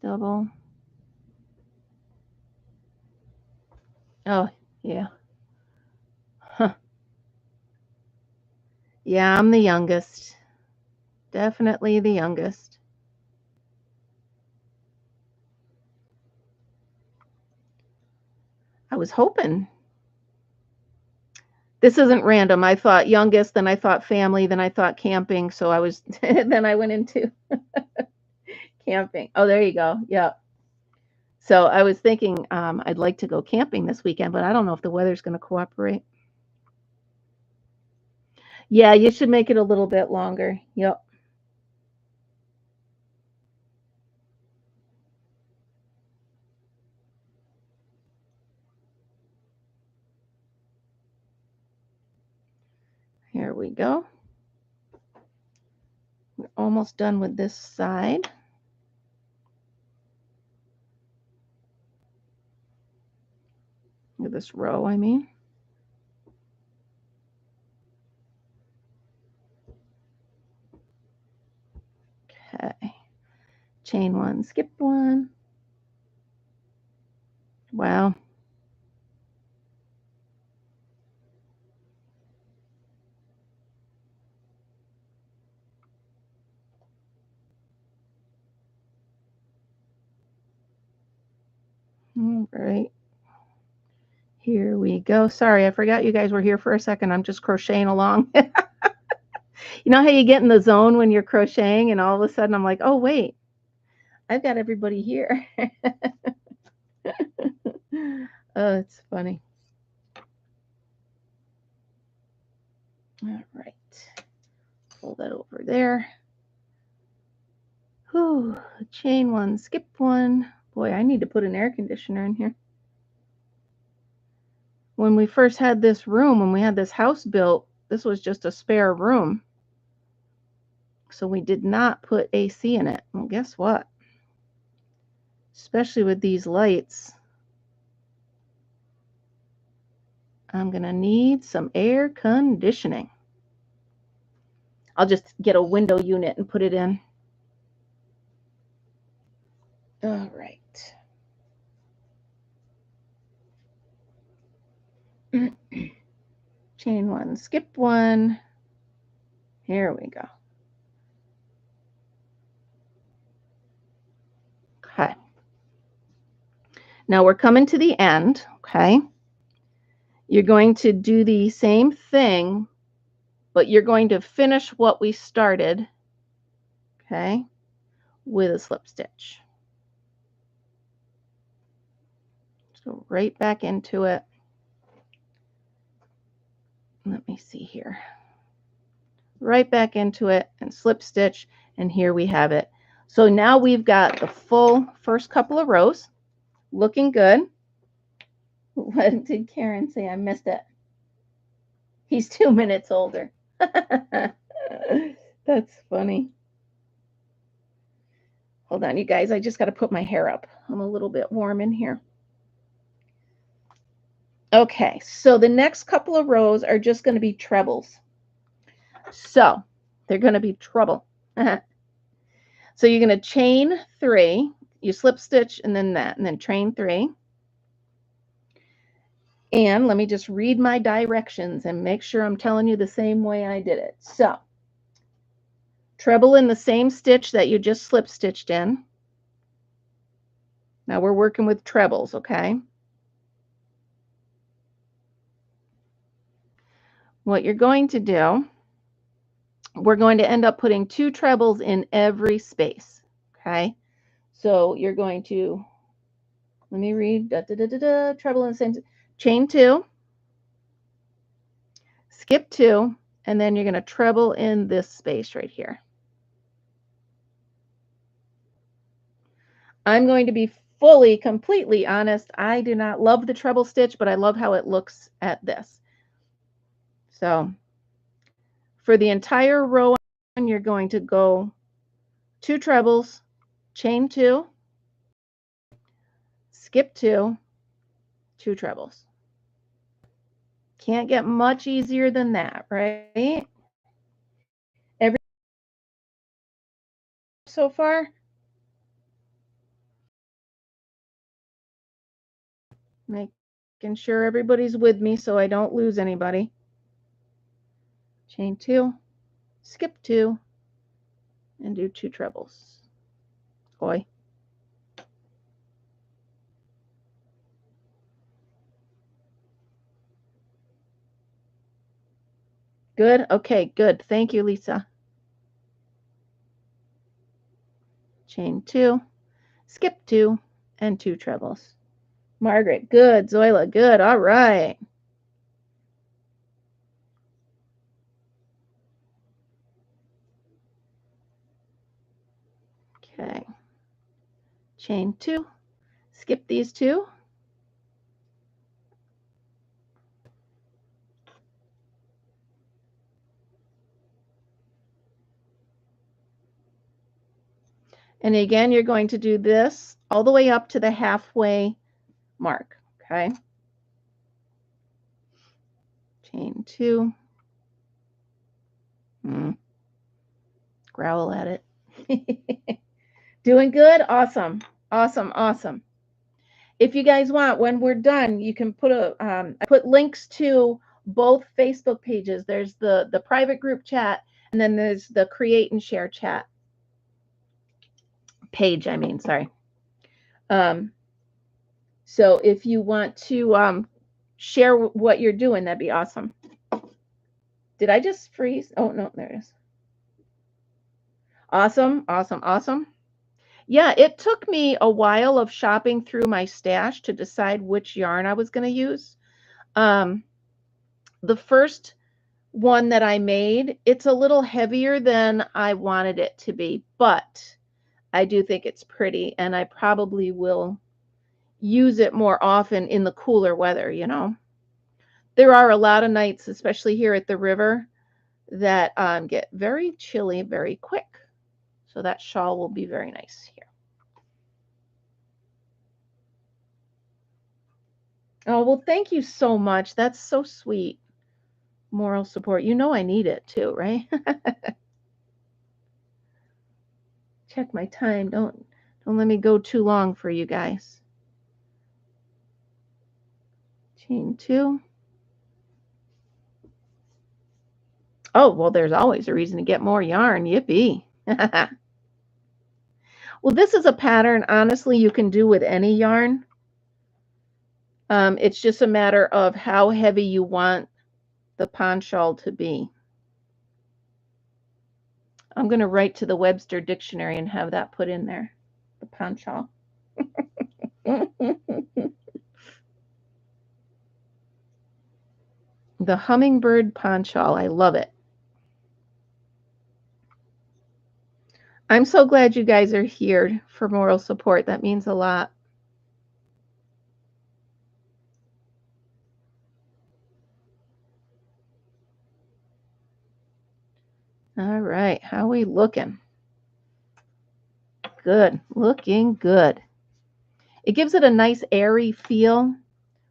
double. Oh, yeah. Huh. Yeah, I'm the youngest. Definitely the youngest. I was hoping. This isn't random. I thought youngest, then I thought family, then I thought camping. So I was, then I went into camping. Oh, there you go. Yeah. So I was thinking I'd like to go camping this weekend, but I don't know if the weather's going to cooperate. Yeah, you should make it a little bit longer. Yep. Here we go. We're almost done with this side. With this row, I mean. Okay. Chain one, skip one. Wow. All right. Here we go. Sorry, I forgot you guys were here for a second. I'm just crocheting along. You know how you get in the zone when you're crocheting and all of a sudden I'm like, oh, wait, I've got everybody here. Oh, it's funny. All right. Pull that over there. Whew. Chain one, skip one. Boy, I need to put an air conditioner in here. When we first had this room, when we had this house built, this was just a spare room. So we did not put AC in it. Well, guess what? Especially with these lights, I'm going to need some air conditioning. I'll just get a window unit and put it in. All right. Chain one, skip one. Here we go. Okay. Now we're coming to the end, okay? You're going to do the same thing, but you're going to finish what we started, okay, with a slip stitch. So right back into it. Let me see here. Right back into it and slip stitch, and here we have it. So now we've got the full first couple of rows looking good. What did Karen say? I missed it. He's 2 minutes older. That's funny. Hold on, you guys. I just got to put my hair up. I'm a little bit warm in here. Okay, so the next couple of rows are just going to be trebles. So they're going to be treble. So you're going to chain 3, you slip stitch and then that, and then chain 3. And let me just read my directions and make sure I'm telling you the same way I did it. So treble in the same stitch that you just slip stitched in. Now we're working with trebles, okay? What you're going to do, we're going to end up putting 2 trebles in every space, okay? So you're going to, let me read, treble in the same, chain 2, skip 2, and then you're going to treble in this space right here. I'm going to be fully, completely honest. I do not love the treble stitch, but I love how it looks at this. So for the entire row, you're going to go 2 trebles, chain 2, skip 2, 2 trebles. Can't get much easier than that, right? Every so far? Making sure everybody's with me so I don't lose anybody. Chain 2, skip 2, and do 2 trebles. Oi. Good? Okay, good. Thank you, Lisa. Chain 2, skip 2, and 2 trebles. Margaret, good. Zoila, good. All right. Okay. Chain 2, skip these 2. And again, you're going to do this all the way up to the halfway mark, okay? Chain 2. Growl at it. Doing good? Awesome. Awesome, awesome. If you guys want, when we're done, you can put I put links to both Facebook pages. There's the private group chat, and then there's the create and share chat page, I mean, sorry. So if you want to share what you're doing, that'd be awesome. Did I just freeze? Oh, no, there it is. Awesome, awesome, awesome. Yeah, it took me a while of shopping through my stash to decide which yarn I was going to use. The first one that I made, it's a little heavier than I wanted it to be, but I do think it's pretty, and I probably will use it more often in the cooler weather, you know. There are a lot of nights, especially here at the river, that get very chilly very quick. So that shawl will be very nice here. Oh, well, thank you so much. That's so sweet. Moral support. You know I need it too, right? Check my time. Don't let me go too long for you guys. Chain 2. Oh, well, there's always a reason to get more yarn. Yippee. Well, this is a pattern, honestly, you can do with any yarn. It's just a matter of how heavy you want the Ponshawl to be. I'm going to write to the Webster Dictionary and have that put in there, the Ponshawl. The Hummingbird Ponshawl. I love it. I'm so glad you guys are here for moral support. That means a lot. All right, how are we looking? Good, looking good. It gives it a nice airy feel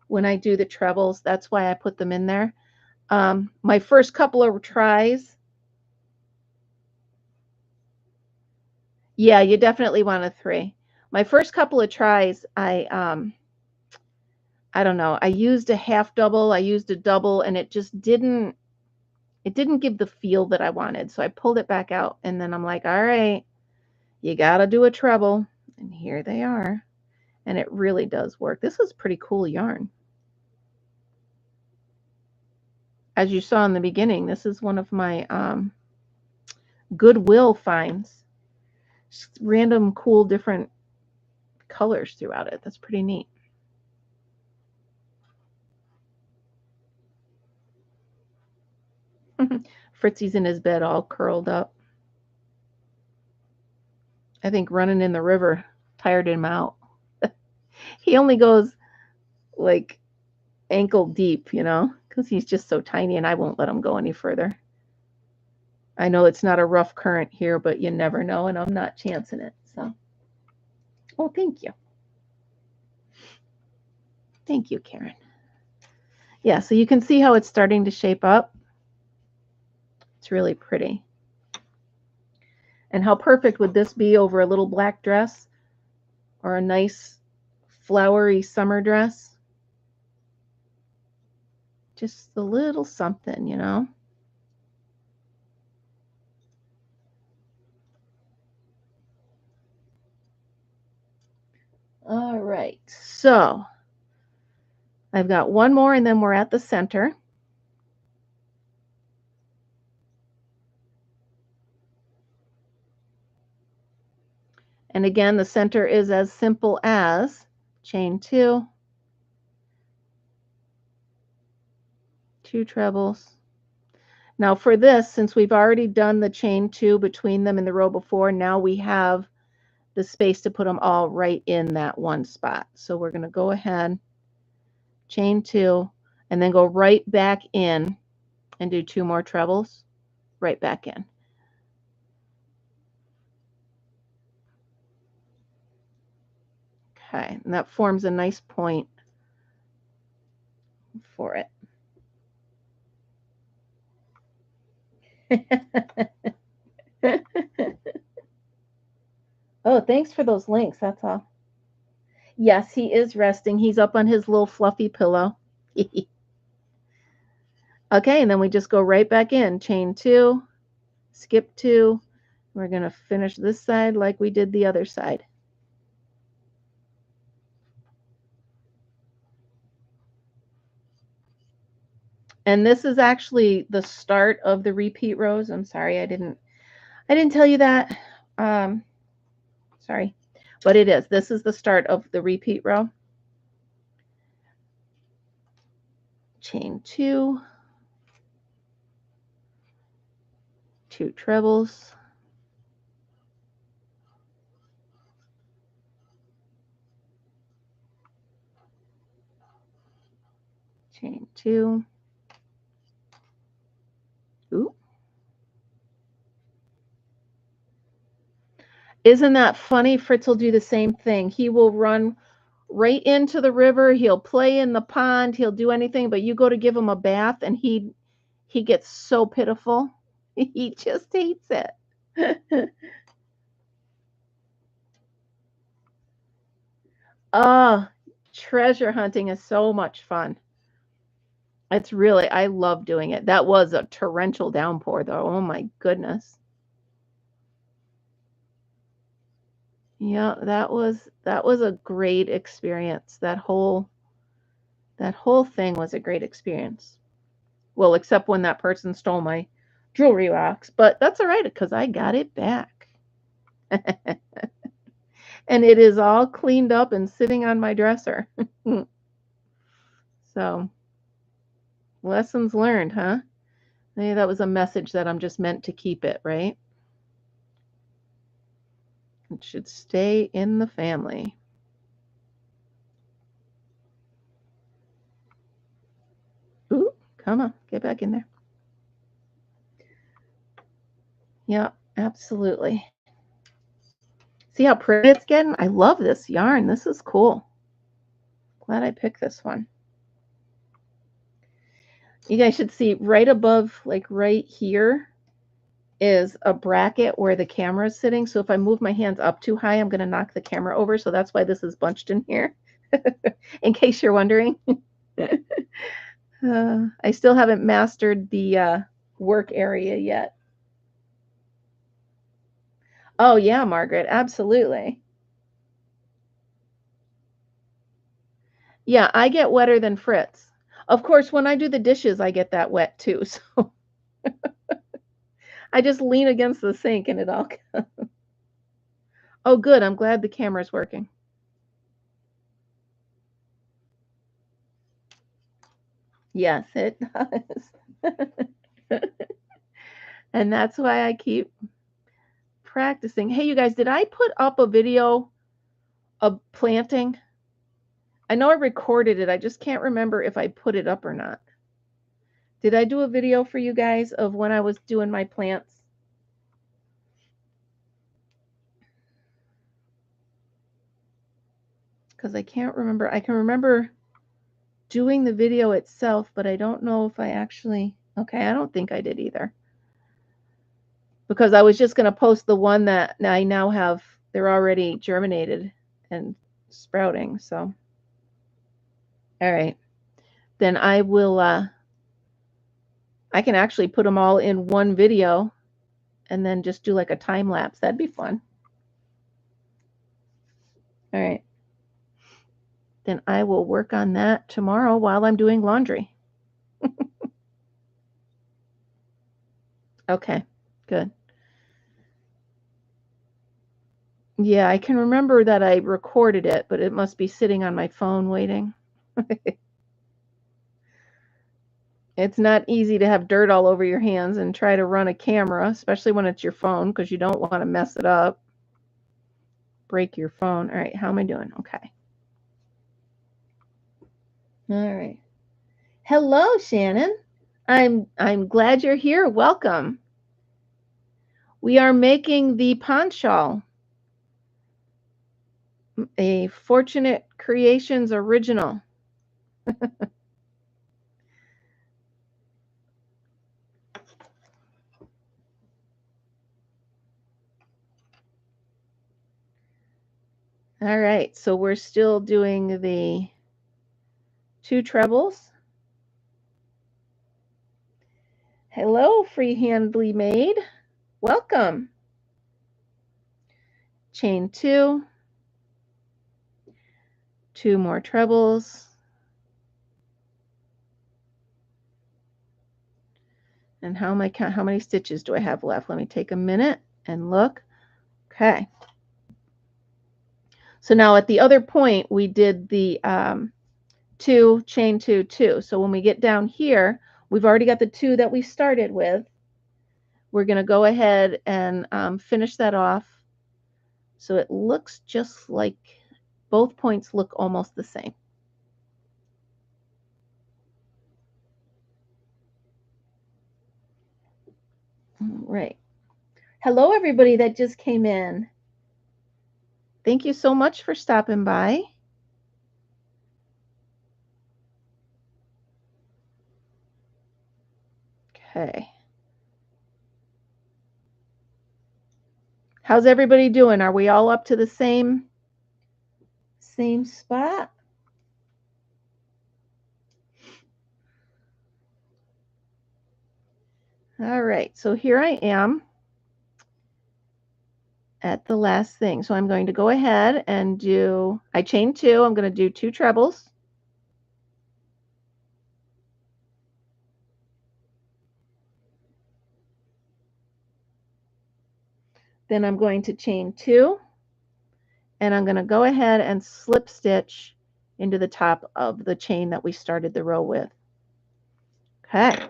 when I do the trebles. That's why I put them in there. My first couple of tries, yeah, you definitely want a 3. My first couple of tries, I don't know, I used a half double, I used a double, and it just didn't give the feel that I wanted. So I pulled it back out, and then I'm like, all right, you got to do a treble. And here they are. And it really does work. This is pretty cool yarn. As you saw in the beginning, this is one of my Goodwill finds. Just random cool different colors throughout it. That's pretty neat. Fritzy's in his bed all curled up. I think running in the river tired him out. He only goes like ankle deep, you know, because he's just so tiny, and I won't let him go any further. I know it's not a rough current here, but you never know, and I'm not chancing it. So, oh, thank you. Thank you, Karen. Yeah, so you can see how it's starting to shape up. It's really pretty. And how perfect would this be over a little black dress or a nice flowery summer dress? Just a little something, you know? All right, so I've got one more and then we're at the center. And again, the center is as simple as chain 2, 2 trebles. Now for this, since we've already done the chain 2 between them in the row before, now we have the space to put them all right in that one spot. So we're going to go ahead, chain 2, and then go right back in and do 2 more trebles right back in. Okay, and that forms a nice point for it. Oh, thanks for those links. That's all. Yes, he is resting. He's up on his little fluffy pillow. Okay, and then we just go right back in. Chain 2, skip 2. We're going to finish this side like we did the other side. And this is actually the start of the repeat rows. I'm sorry, I didn't tell you that. Sorry, but it is. This is the start of the repeat row. Chain 2, 2 trebles, chain 2. Ooh. Isn't that funny? Fritz will do the same thing. He will run right into the river. He'll play in the pond. He'll do anything, but you go to give him a bath and he gets so pitiful. He just hates it. Oh, treasure hunting is so much fun. It's really, I love doing it. That was a torrential downpour though. Oh my goodness. Yeah, that was a great experience. That whole thing was a great experience. Well, except when that person stole my jewelry box, but that's all right because I got it back. And it is all cleaned up and sitting on my dresser. So, lessons learned, huh? Maybe that was a message that I'm just meant to keep it, right? It should stay in the family. Ooh, come on, get back in there. Yeah, absolutely. See how pretty it's getting? I love this yarn. This is cool. Glad I picked this one. You guys should see right above, like right here, is a bracket where the camera is sitting. So if I move my hands up too high, I'm going to knock the camera over. So that's why this is bunched in here, in case you're wondering. I still haven't mastered the work area yet. Oh, yeah, Margaret, absolutely. Yeah, I get wetter than Fritz. Of course, when I do the dishes, I get that wet too. So I just lean against the sink and it all. Oh, good. I'm glad the camera's working. Yes, it does. And that's why I keep practicing. Hey, you guys, did I put up a video of planting? I know I recorded it. I just can't remember if I put it up or not. Did I do a video for you guys of when I was doing my plants? Because I can't remember. I can remember doing the video itself, but I don't know if I actually, okay, I don't think I did either. Because I was just going to post the one that I now have, they're already germinated and sprouting, so. All right. Then I will, I can actually put them all in one video and then just do like a time lapse. That'd be fun. All right. Then I will work on that tomorrow while I'm doing laundry. Okay, good. Yeah, I can remember that I recorded it, but it must be sitting on my phone waiting. It's not easy to have dirt all over your hands and try to run a camera, especially when it's your phone, because you don't want to mess it up. Break your phone. All right, how am I doing? Okay. All right. Hello, Shannon. I'm glad you're here. Welcome. We are making the Ponshawl, a Fortunate Creations original. All right, so we're still doing the 2 trebles. Hello, freehandly made. Welcome. Chain 2, 2 more trebles. And how many stitches do I have left? Let me take a minute and look. Okay. So now at the other point, we did the 2, chain 2, 2. So when we get down here, we've already got the 2 that we started with. We're going to go ahead and finish that off. So it looks just like both points look almost the same. All right. Hello, everybody that just came in. Thank you so much for stopping by. Okay. How's everybody doing? Are we all up to the same spot? All right, so here I am at the last thing. So I'm going to go ahead and do, I chained 2, I'm going to do 2 trebles. Then I'm going to chain 2, and I'm going to go ahead and slip stitch into the top of the chain that we started the row with. Okay.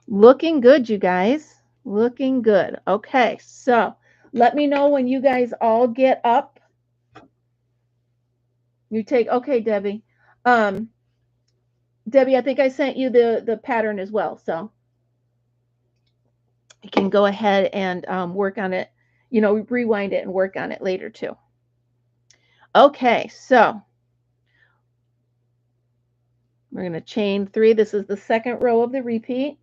Looking good, you guys. Looking good. Okay, so Let me know when you guys all get up. You take, okay, Debbie. Debbie, I think I sent you the pattern as well. So you can go ahead and work on it, you know, rewind it and work on it later too. Okay, so we're going to chain 3. This is the second row of the repeat.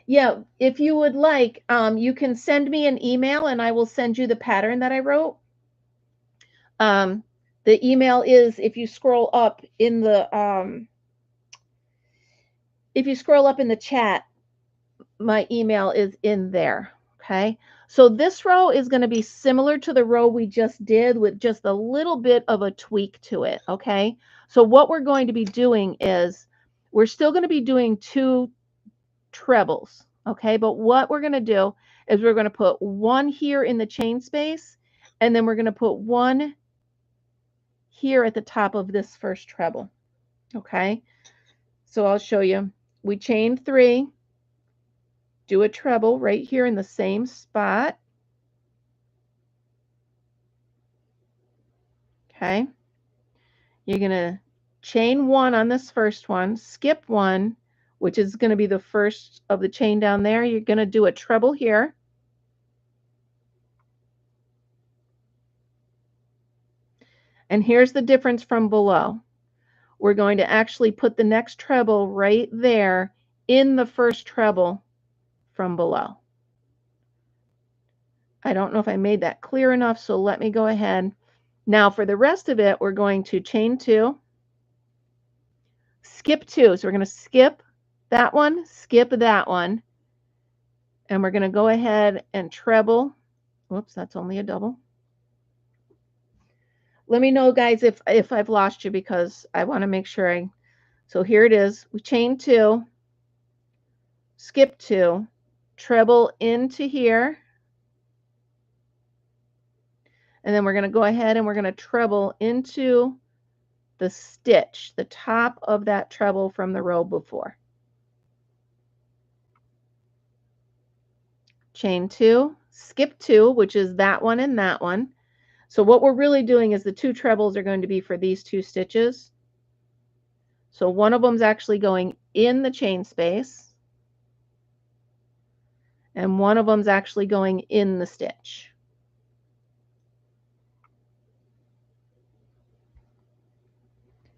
Yeah, if you would like, you can send me an email and I will send you the pattern that I wrote. The email is, if you scroll up in the chat, my email is in there. Okay. So this row is going to be similar to the row we just did with just a little bit of a tweak to it. Okay. So what we're going to be doing is we're still going to be doing 2 trebles. Okay. But what we're going to do is we're going to put 1 here in the chain space, and then we're going to put 1 here at the top of this first treble. Okay. So I'll show you. We chain 3, do a treble right here in the same spot. Okay. You're going to chain 1 on this first one, skip 1, which is going to be the first of the chain down there. You're going to do a treble here. And here's the difference from below. We're going to actually put the next treble right there in the first treble from below. I don't know if I made that clear enough, so let me go ahead. Now for the rest of it, we're going to chain 2, skip 2. So we're going to skip that one, skip that one, and we're going to go ahead and treble. Whoops, that's only a double. Let me know, guys, if I've lost you, because I want to make sure so here it is. We chain 2, skip 2, treble into here, and then we're going to go ahead and we're going to treble into the stitch, the top of that treble from the row before. Chain 2, skip 2, which is that one and that one. So what we're really doing is the 2 trebles are going to be for these 2 stitches. So one of them is actually going in the chain space, and one of them is actually going in the stitch.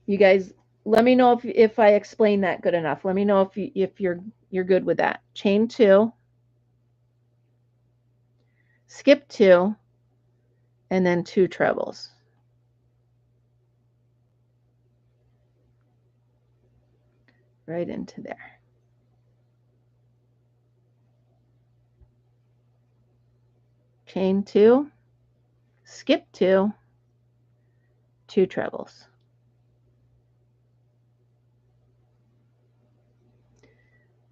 You guys, let me know if I explained that good enough. Let me know if you're good with that. Chain 2, skip 2, and then 2 trebles. Right into there. Chain 2, skip 2, 2 trebles.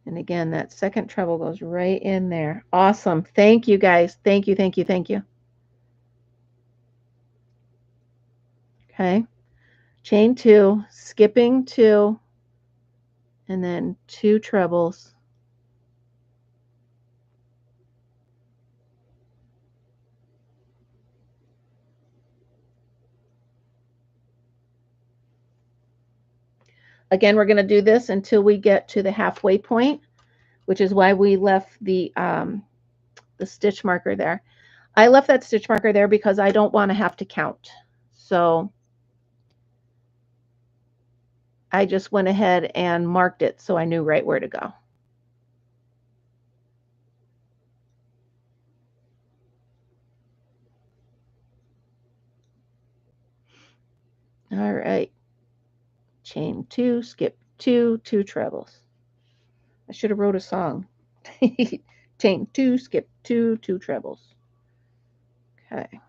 And again, that second treble goes right in there. Awesome. Thank you, guys. Thank you, thank you, thank you. Okay. Chain 2, skipping 2, and then 2 trebles. Again, we're going to do this until we get to the halfway point, which is why we left the stitch marker there. I left that stitch marker there because I don't want to have to count. So I just went ahead and marked it so I knew right where to go. All right. Chain 2, skip 2, 2 trebles. I should have wrote a song. Chain 2, skip 2, 2 trebles. Okay.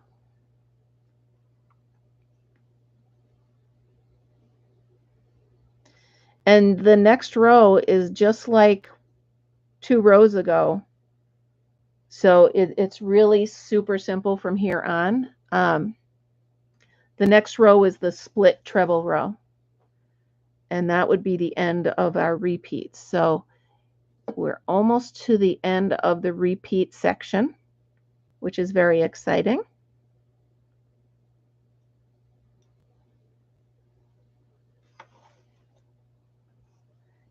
And the next row is just like 2 rows ago. So it's really super simple from here on. The next row is the split treble row. And that would be the end of our repeats. So We're almost to the end of the repeat section, which is very exciting.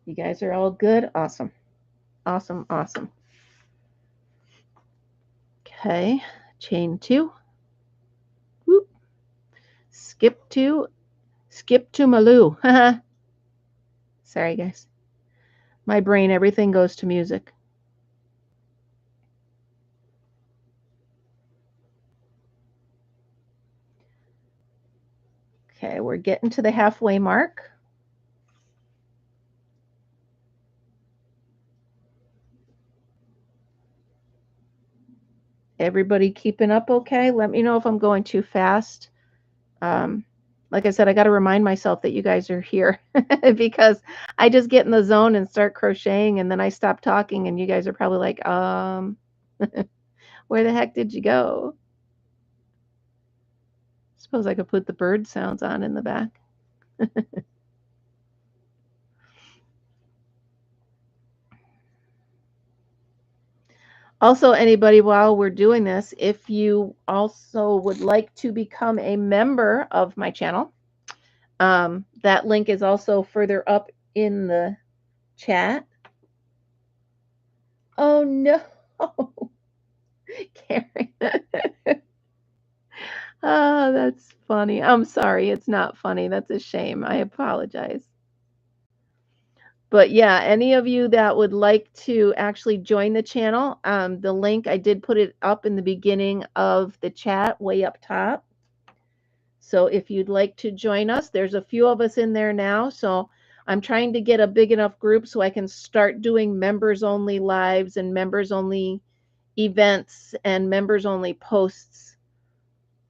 You guys are all good? Awesome. Awesome, awesome. Okay, chain 2. Whoop. Skip 2. Skip to Maloo. Sorry, guys. My brain, everything goes to music. Okay, we're getting to the halfway mark. Everybody keeping up okay? Let me know if I'm going too fast. Like I said, I got to remind myself that you guys are here because I just get in the zone and start crocheting and then I stop talking and you guys are probably like, where the heck did you go? Suppose I could put the bird sounds on in the back. Also, anybody, while we're doing this, if you also would like to become a member of my channel, that link is also further up in the chat. Oh no, Karen. Oh, that's funny. I'm sorry, it's not funny. That's a shame. I apologize. But yeah, any of you that would like to actually join the channel, the link, I did put it up in the beginning of the chat way up top. So if you'd like to join us, there's a few of us in there now. So I'm trying to get a big enough group so I can start doing members only lives and members only events and members only posts.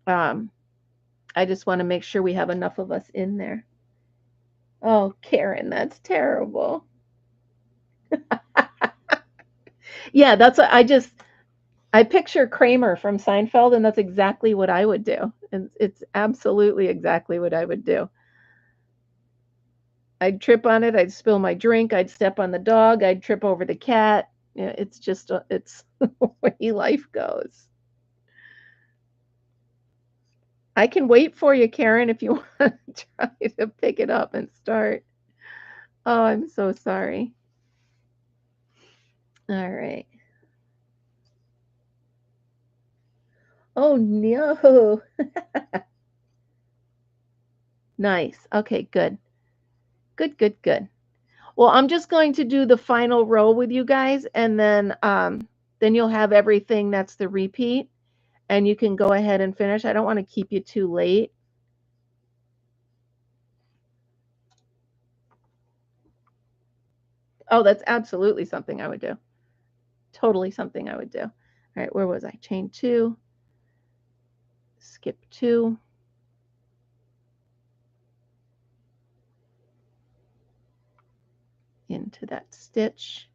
I just want to make sure we have enough of us in there. Oh, Karen, that's terrible. Yeah, that's what I picture Kramer from Seinfeld, and that's exactly what I would do. And it's absolutely exactly what I would do. I'd trip on it, I'd spill my drink, I'd step on the dog, I'd trip over the cat. Yeah, it's just it's the way life goes. I can wait for you, Karen, if you want to try to pick it up and start. Oh, I'm so sorry. All right. Oh, no. Nice. Okay, good. Good, good, good. Well, I'm just going to do the final row with you guys, and then you'll have everything that's the repeat, and you can go ahead and finish. I don't want to keep you too late. Oh, that's absolutely something I would do. Totally something I would do. All right, where was I? Chain 2, skip 2. Into that stitch.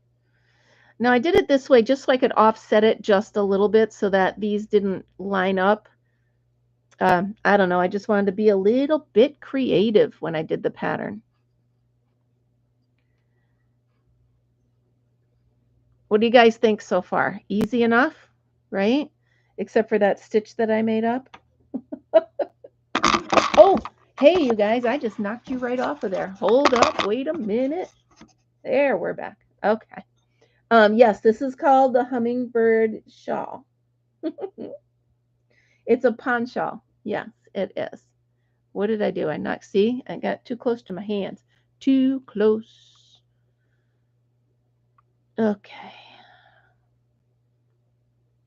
Now I did it this way just so I could offset it just a little bit so that these didn't line up. I don't know. I just wanted to be a little bit creative when I did the pattern. What do you guys think so far? Easy enough, right? Except for that stitch that I made up. Oh, hey, you guys, I just knocked you right off of there. Hold up, wait a minute. There, we're back. Okay. Yes, this is called the Hummingbird shawl. It's a Ponshawl. Yes, it is. What did I do? I knocked, see, I got too close to my hands. Too close. Okay.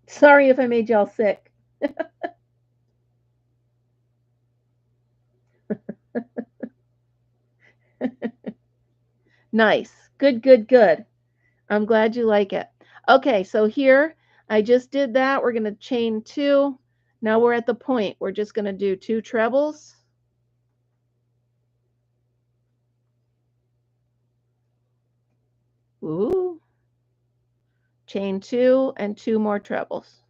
Sorry if I made y'all sick. Nice. Good, good, good. I'm glad you like it. Okay, so here I just did that. We're going to chain 2. Now we're at the point. We're just going to do 2 trebles. Ooh. Chain 2 and 2 more trebles.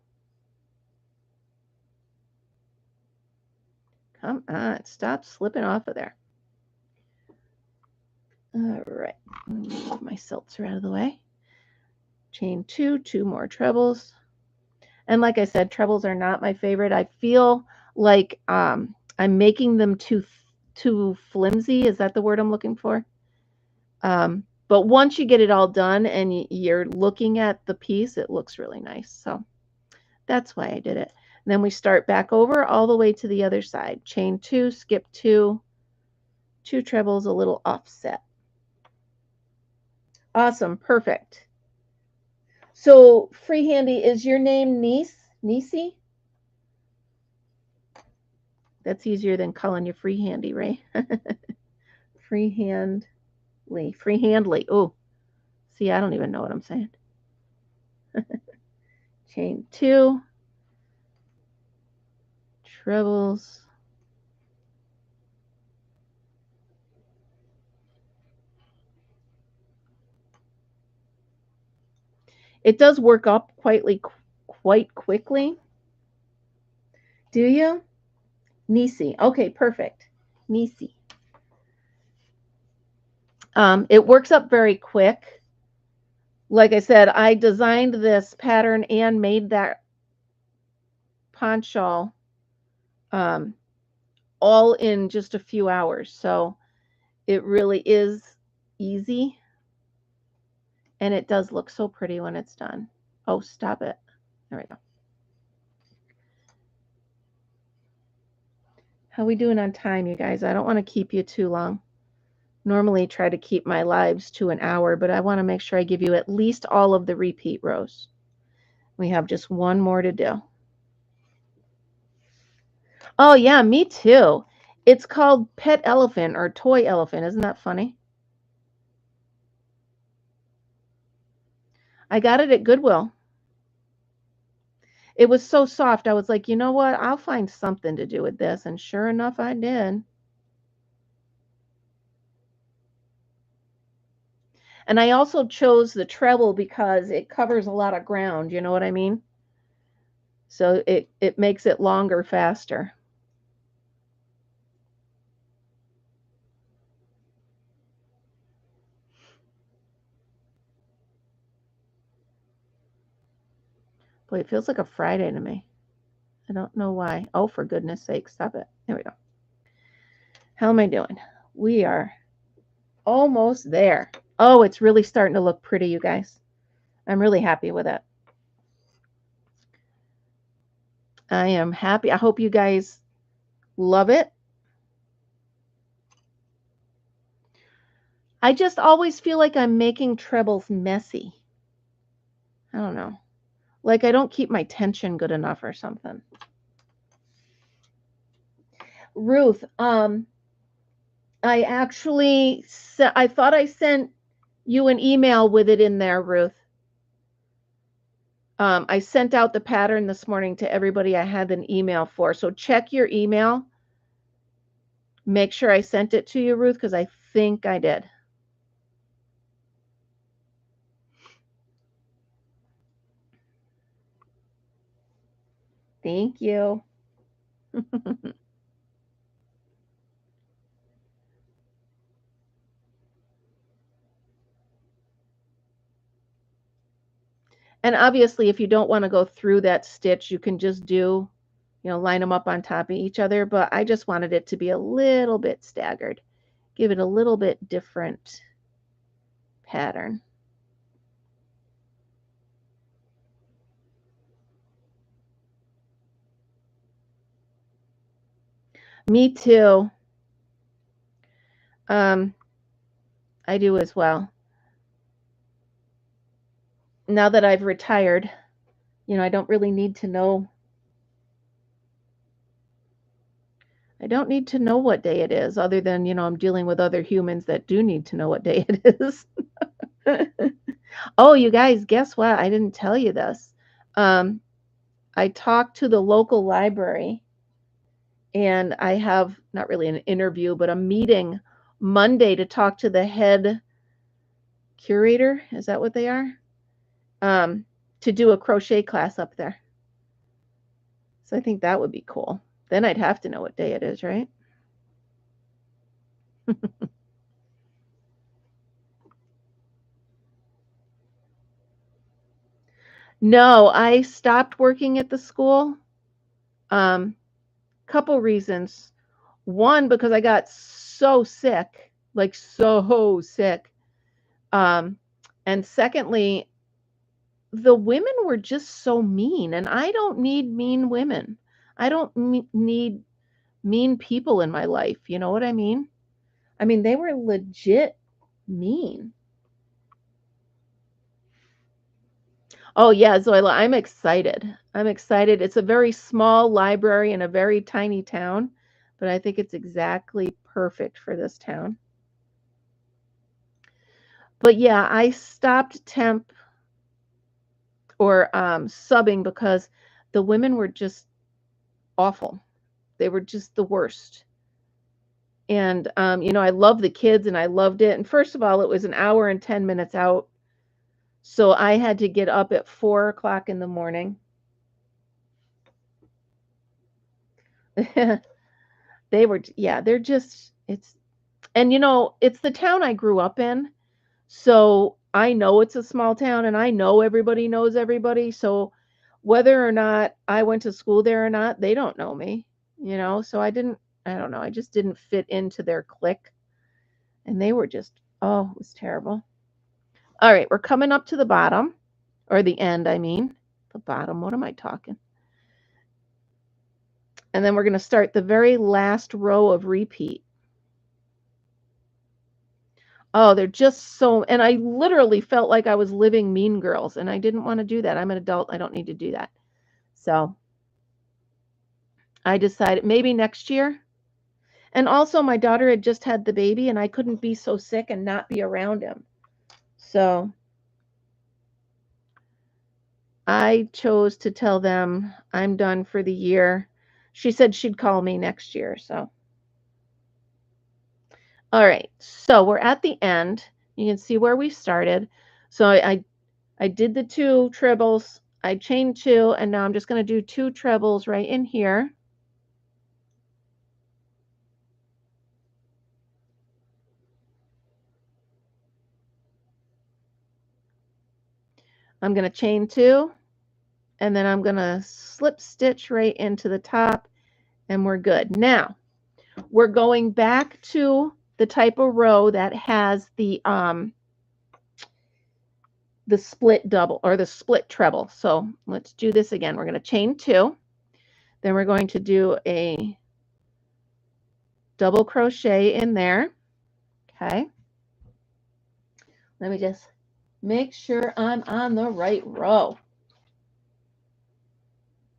Come on, stop slipping off of there. All right, move my seltzer out of the way. chain 2, 2 more trebles. And like I said, trebles are not my favorite. I feel like I'm making them too flimsy. Is that the word I'm looking for? But once you get it all done and you're looking at the piece, it looks really nice. So that's why I did it. And then we start back over all the way to the other side. Chain 2, skip 2, 2 trebles, a little offset. Awesome, perfect. So freehandy, is your name Nisi? That's easier than calling you freehandy, right? Freehandly. Oh, see, I don't even know what I'm saying. Chain 2, trebles. It does work up quite quickly. Do you? Nisi. Okay, perfect. Nisi. It works up very quick. Like I said, I designed this pattern and made that Ponshawl all in just a few hours. So it really is easy. And it does look so pretty when it's done. Oh, stop it. There we go. How we doing on time, you guys? I don't want to keep you too long. Normally try to keep my lives to an hour, but I want to make sure I give you at least all of the repeat rows. We have just one more to do. Oh, yeah, me too. It's called Pet Elephant or Toy Elephant. Isn't that funny? I got it at Goodwill. It was so soft. I was like, you know what? I'll find something to do with this. And sure enough, I did. And I also chose the treble because it covers a lot of ground. You know what I mean? So it makes it longer faster. Boy, it feels like a Friday to me. I don't know why. Oh, for goodness sake, stop it. There we go. How am I doing? We are almost there. Oh, it's really starting to look pretty, you guys. I'm really happy with it. I am happy. I hope you guys love it. I just always feel like I'm making trebles messy. I don't know. Like I don't keep my tension good enough or something. Ruth, I thought I sent you an email with it in there, Ruth. I sent out the pattern this morning to everybody I had an email for. So check your email. Make sure I sent it to you, Ruth, because I think I did. Thank you. And obviously, if you don't want to go through that stitch, you can just do, line them up on top of each other. But I just wanted it to be a little bit staggered. Give it a little bit different pattern. Me too. I do as well. Now that I've retired, I don't really need to know. I don't need to know what day it is, other than, I'm dealing with other humans that do need to know what day it is. Oh, you guys, guess what? I didn't tell you this. I talked to the local library, and I have not really an interview, but a meeting Monday to talk to the head curator. Is that what they are? To do a crochet class up there. So I think that would be cool. Then I'd have to know what day it is, right? No, I stopped working at the school. Couple reasons. One, because I got so sick, like so sick. Um, and secondly, the women were just so mean, and I don't need mean women. I don't need mean people in my life. You know what I mean? I mean, they were legit mean. Oh, yeah, Zoila, I'm excited. I'm excited. It's a very small library in a very tiny town, but I think it's exactly perfect for this town. But yeah, I stopped temp or subbing because the women were just awful. They were just the worst. And you know, I love the kids and I loved it. And first of all, it was an hour and 10 minutes out. So I had to get up at 4 o'clock in the morning. They were, yeah, they're just, it's, and you know, it's the town I grew up in. So I know it's a small town and I know everybody knows everybody. So whether or not I went to school there or not, they don't know me, you know? So I don't know, I just didn't fit into their clique. And they were just, oh, it was terrible. All right, we're coming up to the bottom, or the end, I mean. The bottom, what am I talking? And then we're going to start the very last row of repeat. Oh, they're just so, and I literally felt like I was living Mean Girls, and I didn't want to do that. I'm an adult. I don't need to do that. So I decided maybe next year. And also, my daughter had just had the baby, and I couldn't be so sick and not be around him. So I chose to tell them I'm done for the year. She said she'd call me next year. So, all right. So we're at the end. You can see where we started. So I did the 2 trebles. I chained 2, and now I'm just going to do 2 trebles right in here. I'm going to chain 2, and then I'm going to slip stitch right into the top, and we're good. Now, we're going back to the type of row that has the split double or the split treble. So let's do this again. We're going to chain 2. Then we're going to do a double crochet in there. Okay. Let me just make sure I'm on the right row.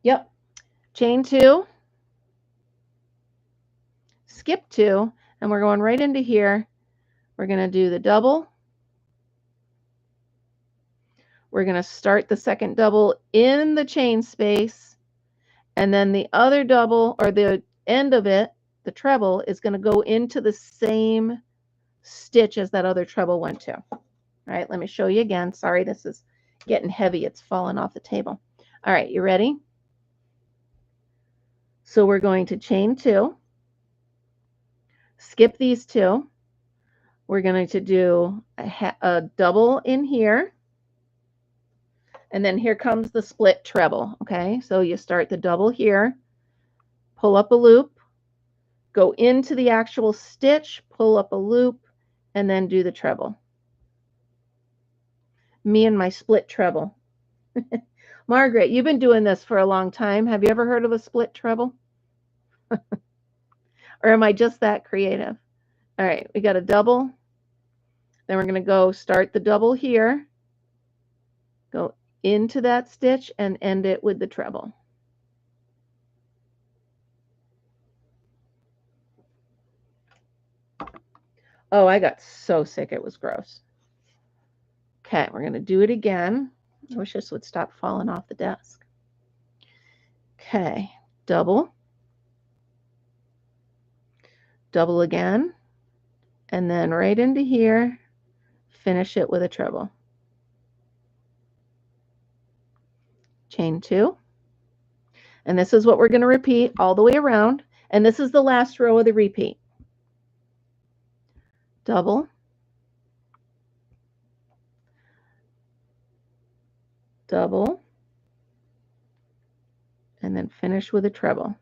Yep. Chain 2, skip 2, and we're going right into here. We're going to do the double. We're going to start the second double in the chain space, and then the other double, or the end of it, the treble, is going to go into the same stitch as that other treble went to. All right, let me show you again. Sorry, this is getting heavy. It's falling off the table. All right, you ready? So we're going to chain 2, skip these 2. We're going to do a double in here. And then here comes the split treble. Okay, so you start the double here, pull up a loop, go into the actual stitch, pull up a loop, and then do the treble. Me and my split treble. Margaret, you've been doing this for a long time. Have you ever heard of a split treble? Or am I just that creative? All right, we got a double. Then we're going to go start the double here, go into that stitch, and end it with the treble. Oh, I got so sick. It was gross. Okay, we're going to do it again. I wish this would stop falling off the desk. Okay, double, double again, and then right into here, finish it with a treble. Chain 2. And this is what we're going to repeat all the way around. And this is the last row of the repeat. Double, double, and then finish with a treble.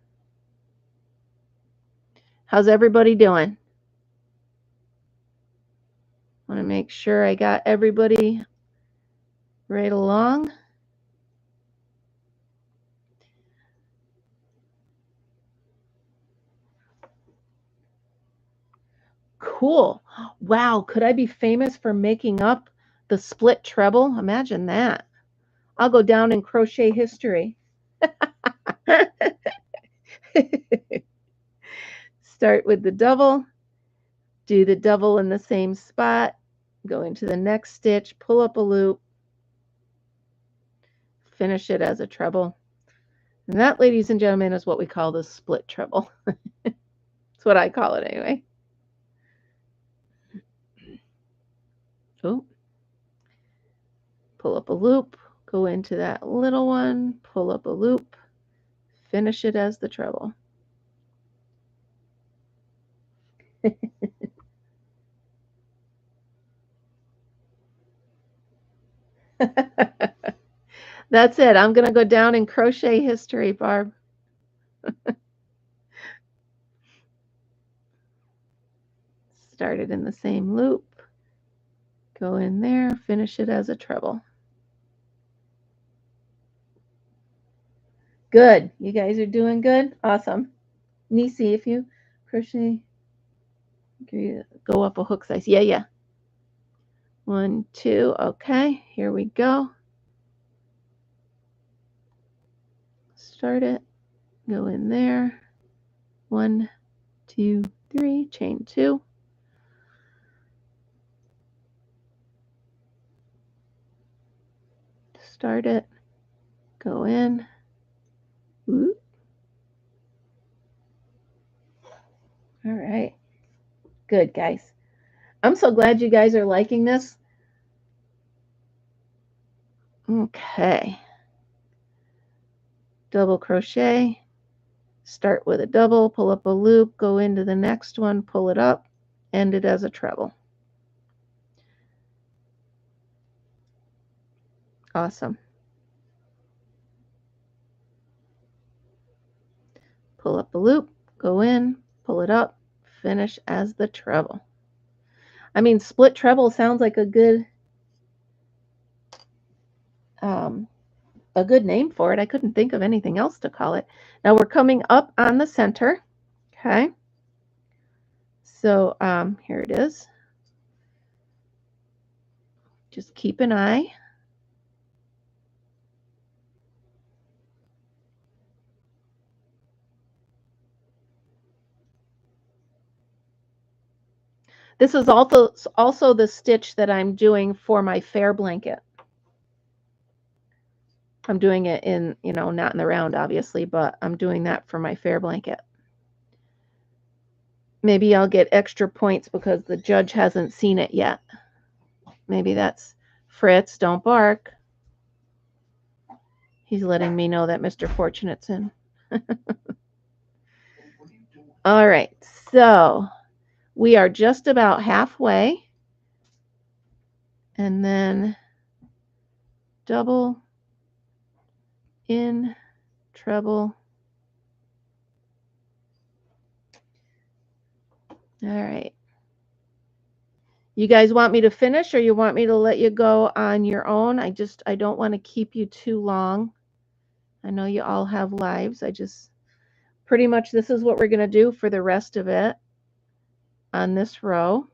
How's everybody doing? Want to make sure I got everybody right along. Cool. Wow, could I be famous for making up the split treble? Imagine that. I'll go down in crochet history. Start with the double, do the double in the same spot, go into the next stitch, pull up a loop, finish it as a treble. And that, ladies and gentlemen, is what we call the split treble. That's what I call it anyway. Oh, pull up a loop, go into that little one, pull up a loop, finish it as the treble. That's it. I'm going to go down in crochet history, Barb. Start it in the same loop. Go in there, finish it as a treble. Good. You guys are doing good? Awesome. Nisi, if you crochet, go up a hook size. Yeah. 1, 2. Okay, here we go. Start it. Go in there. 1, 2, 3. Chain 2. Start it. Go in. Whoop. All right. Good, guys. I'm so glad you guys are liking this. Okay. Double crochet. Start with a double, pull up a loop, go into the next one, pull it up, end it as a treble. Awesome. Pull up a loop, go in, pull it up, finish as the treble. I mean, split treble sounds like a good name for it. I couldn't think of anything else to call it. Now we're coming up on the center. Okay. So here it is. Just keep an eye. This is also the stitch that I'm doing for my fair blanket. I'm doing it in, not in the round, obviously, but I'm doing that for my fair blanket. Maybe I'll get extra points because the judge hasn't seen it yet. Maybe that's Fritz, don't bark. He's letting me know that Mr. Fortunatte's in. All right, so we are just about halfway. And then double, in, treble. All right. You guys want me to finish or you want me to let you go on your own? I don't want to keep you too long. I know you all have lives. Pretty much this is what we're going to do for the rest of it on this row.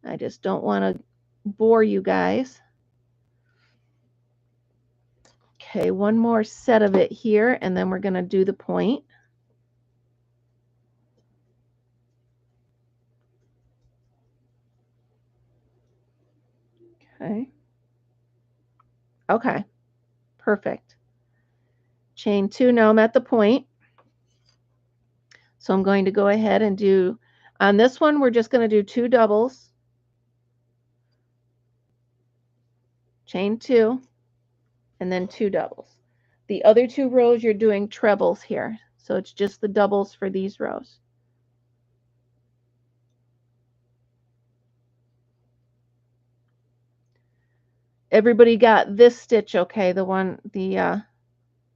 I just don't want to bore you guys. Okay, one more set of it here, and then we're going to do the point. Okay, perfect. Chain 2, now I'm at the point. So I'm going to go ahead and do, on this one, we're just going to do 2 doubles. Chain 2, and then 2 doubles. The other 2 rows, you're doing trebles here. So it's just the doubles for these rows. Everybody got this stitch okay, the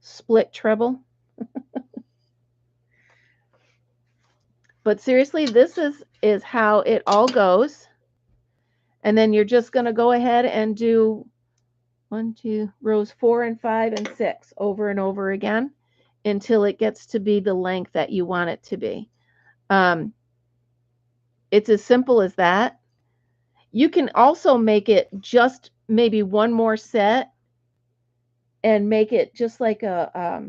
split treble. But seriously, this is how it all goes. And then you're just going to go ahead and do 1, 2, rows 4 and 5 and 6 over and over again until it gets to be the length that you want it to be. It's as simple as that. You can also make it just maybe one more set and make it just like a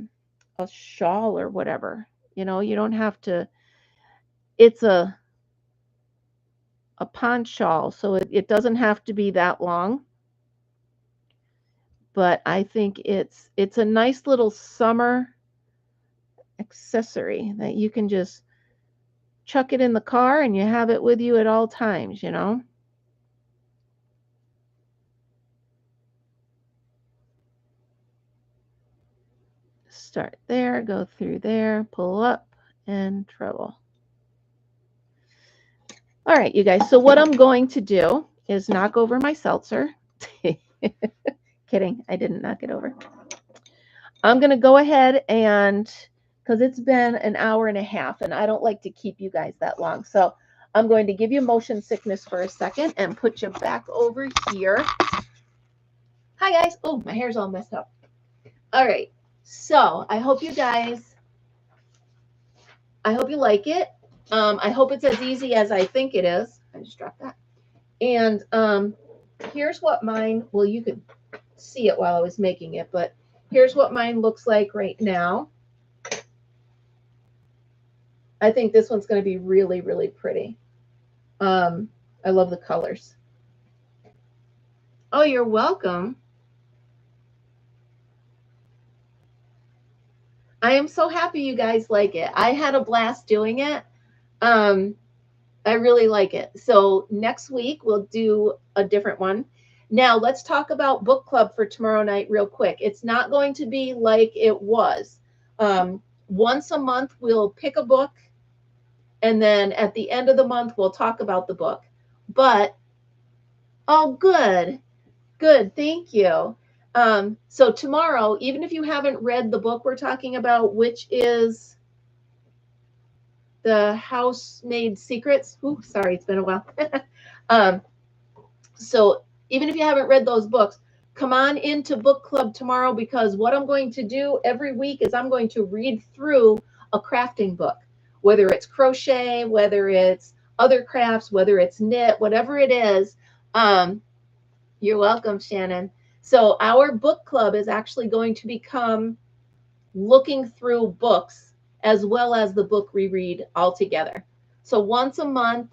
shawl or whatever. You know, you don't have to. It's a Ponshawl, so it doesn't have to be that long. But I think it's a nice little summer accessory that you can just chuck it in the car and you have it with you at all times, you know. Start there, go through there, pull up, and treble. All right, you guys, so what I'm going to do is knock over my seltzer. Kidding, I didn't knock it over. I'm going to go ahead and, because it's been an hour and a half, and I don't like to keep you guys that long, so I'm going to give you motion sickness for a second and put you back over here. Hi, guys. Oh, my hair's all messed up. All right, so I hope you guys, I hope you like it. I hope it's as easy as I think it is. I just dropped that. And here's what mine, well, you could see it while I was making it, but here's what mine looks like right now. I think this one's going to be really, really pretty. I love the colors. Oh, you're welcome. I am so happy you guys like it. I had a blast doing it. I really like it. So next week we'll do a different one. Now let's talk about book club for tomorrow night real quick. It's not going to be like it was. Once a month we'll pick a book, and then at the end of the month we'll talk about the book. But, oh, good. Good, thank you. So tomorrow, even if you haven't read the book we're talking about, which is the House-Made Secrets. Ooh, sorry, it's been a while. So even if you haven't read those books, come on into book club tomorrow, because what I'm going to do every week is I'm going to read through a crafting book, whether it's crochet, whether it's other crafts, whether it's knit, whatever it is. You're welcome, Shannon. So our book club is actually going to become looking through books as well as the book we read all together. So once a month.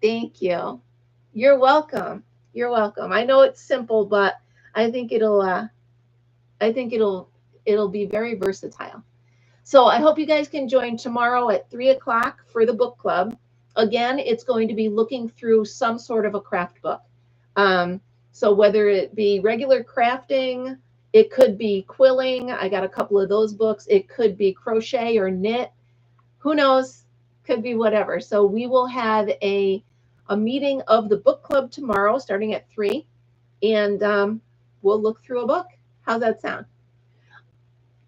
Thank you. You're welcome. You're welcome. I know it's simple, but I think it'll be very versatile. So I hope you guys can join tomorrow at 3 o'clock for the book club. Again, it's going to be looking through some sort of a craft book. So whether it be regular crafting, it could be quilling. I got a couple of those books. It could be crochet or knit. Who knows? Could be whatever. So we will have a meeting of the book club tomorrow starting at 3, and we'll look through a book. How's that sound?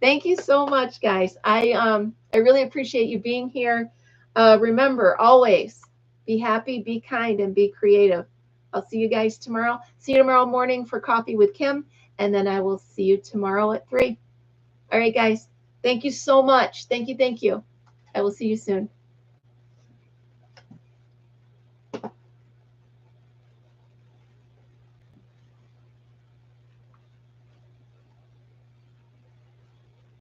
Thank you so much, guys. I really appreciate you being here. Remember, always be happy, be kind, and be creative. I'll see you guys tomorrow. See you tomorrow morning for coffee with Kim, and then I will see you tomorrow at 3. All right, guys. Thank you so much. Thank you. Thank you. I will see you soon.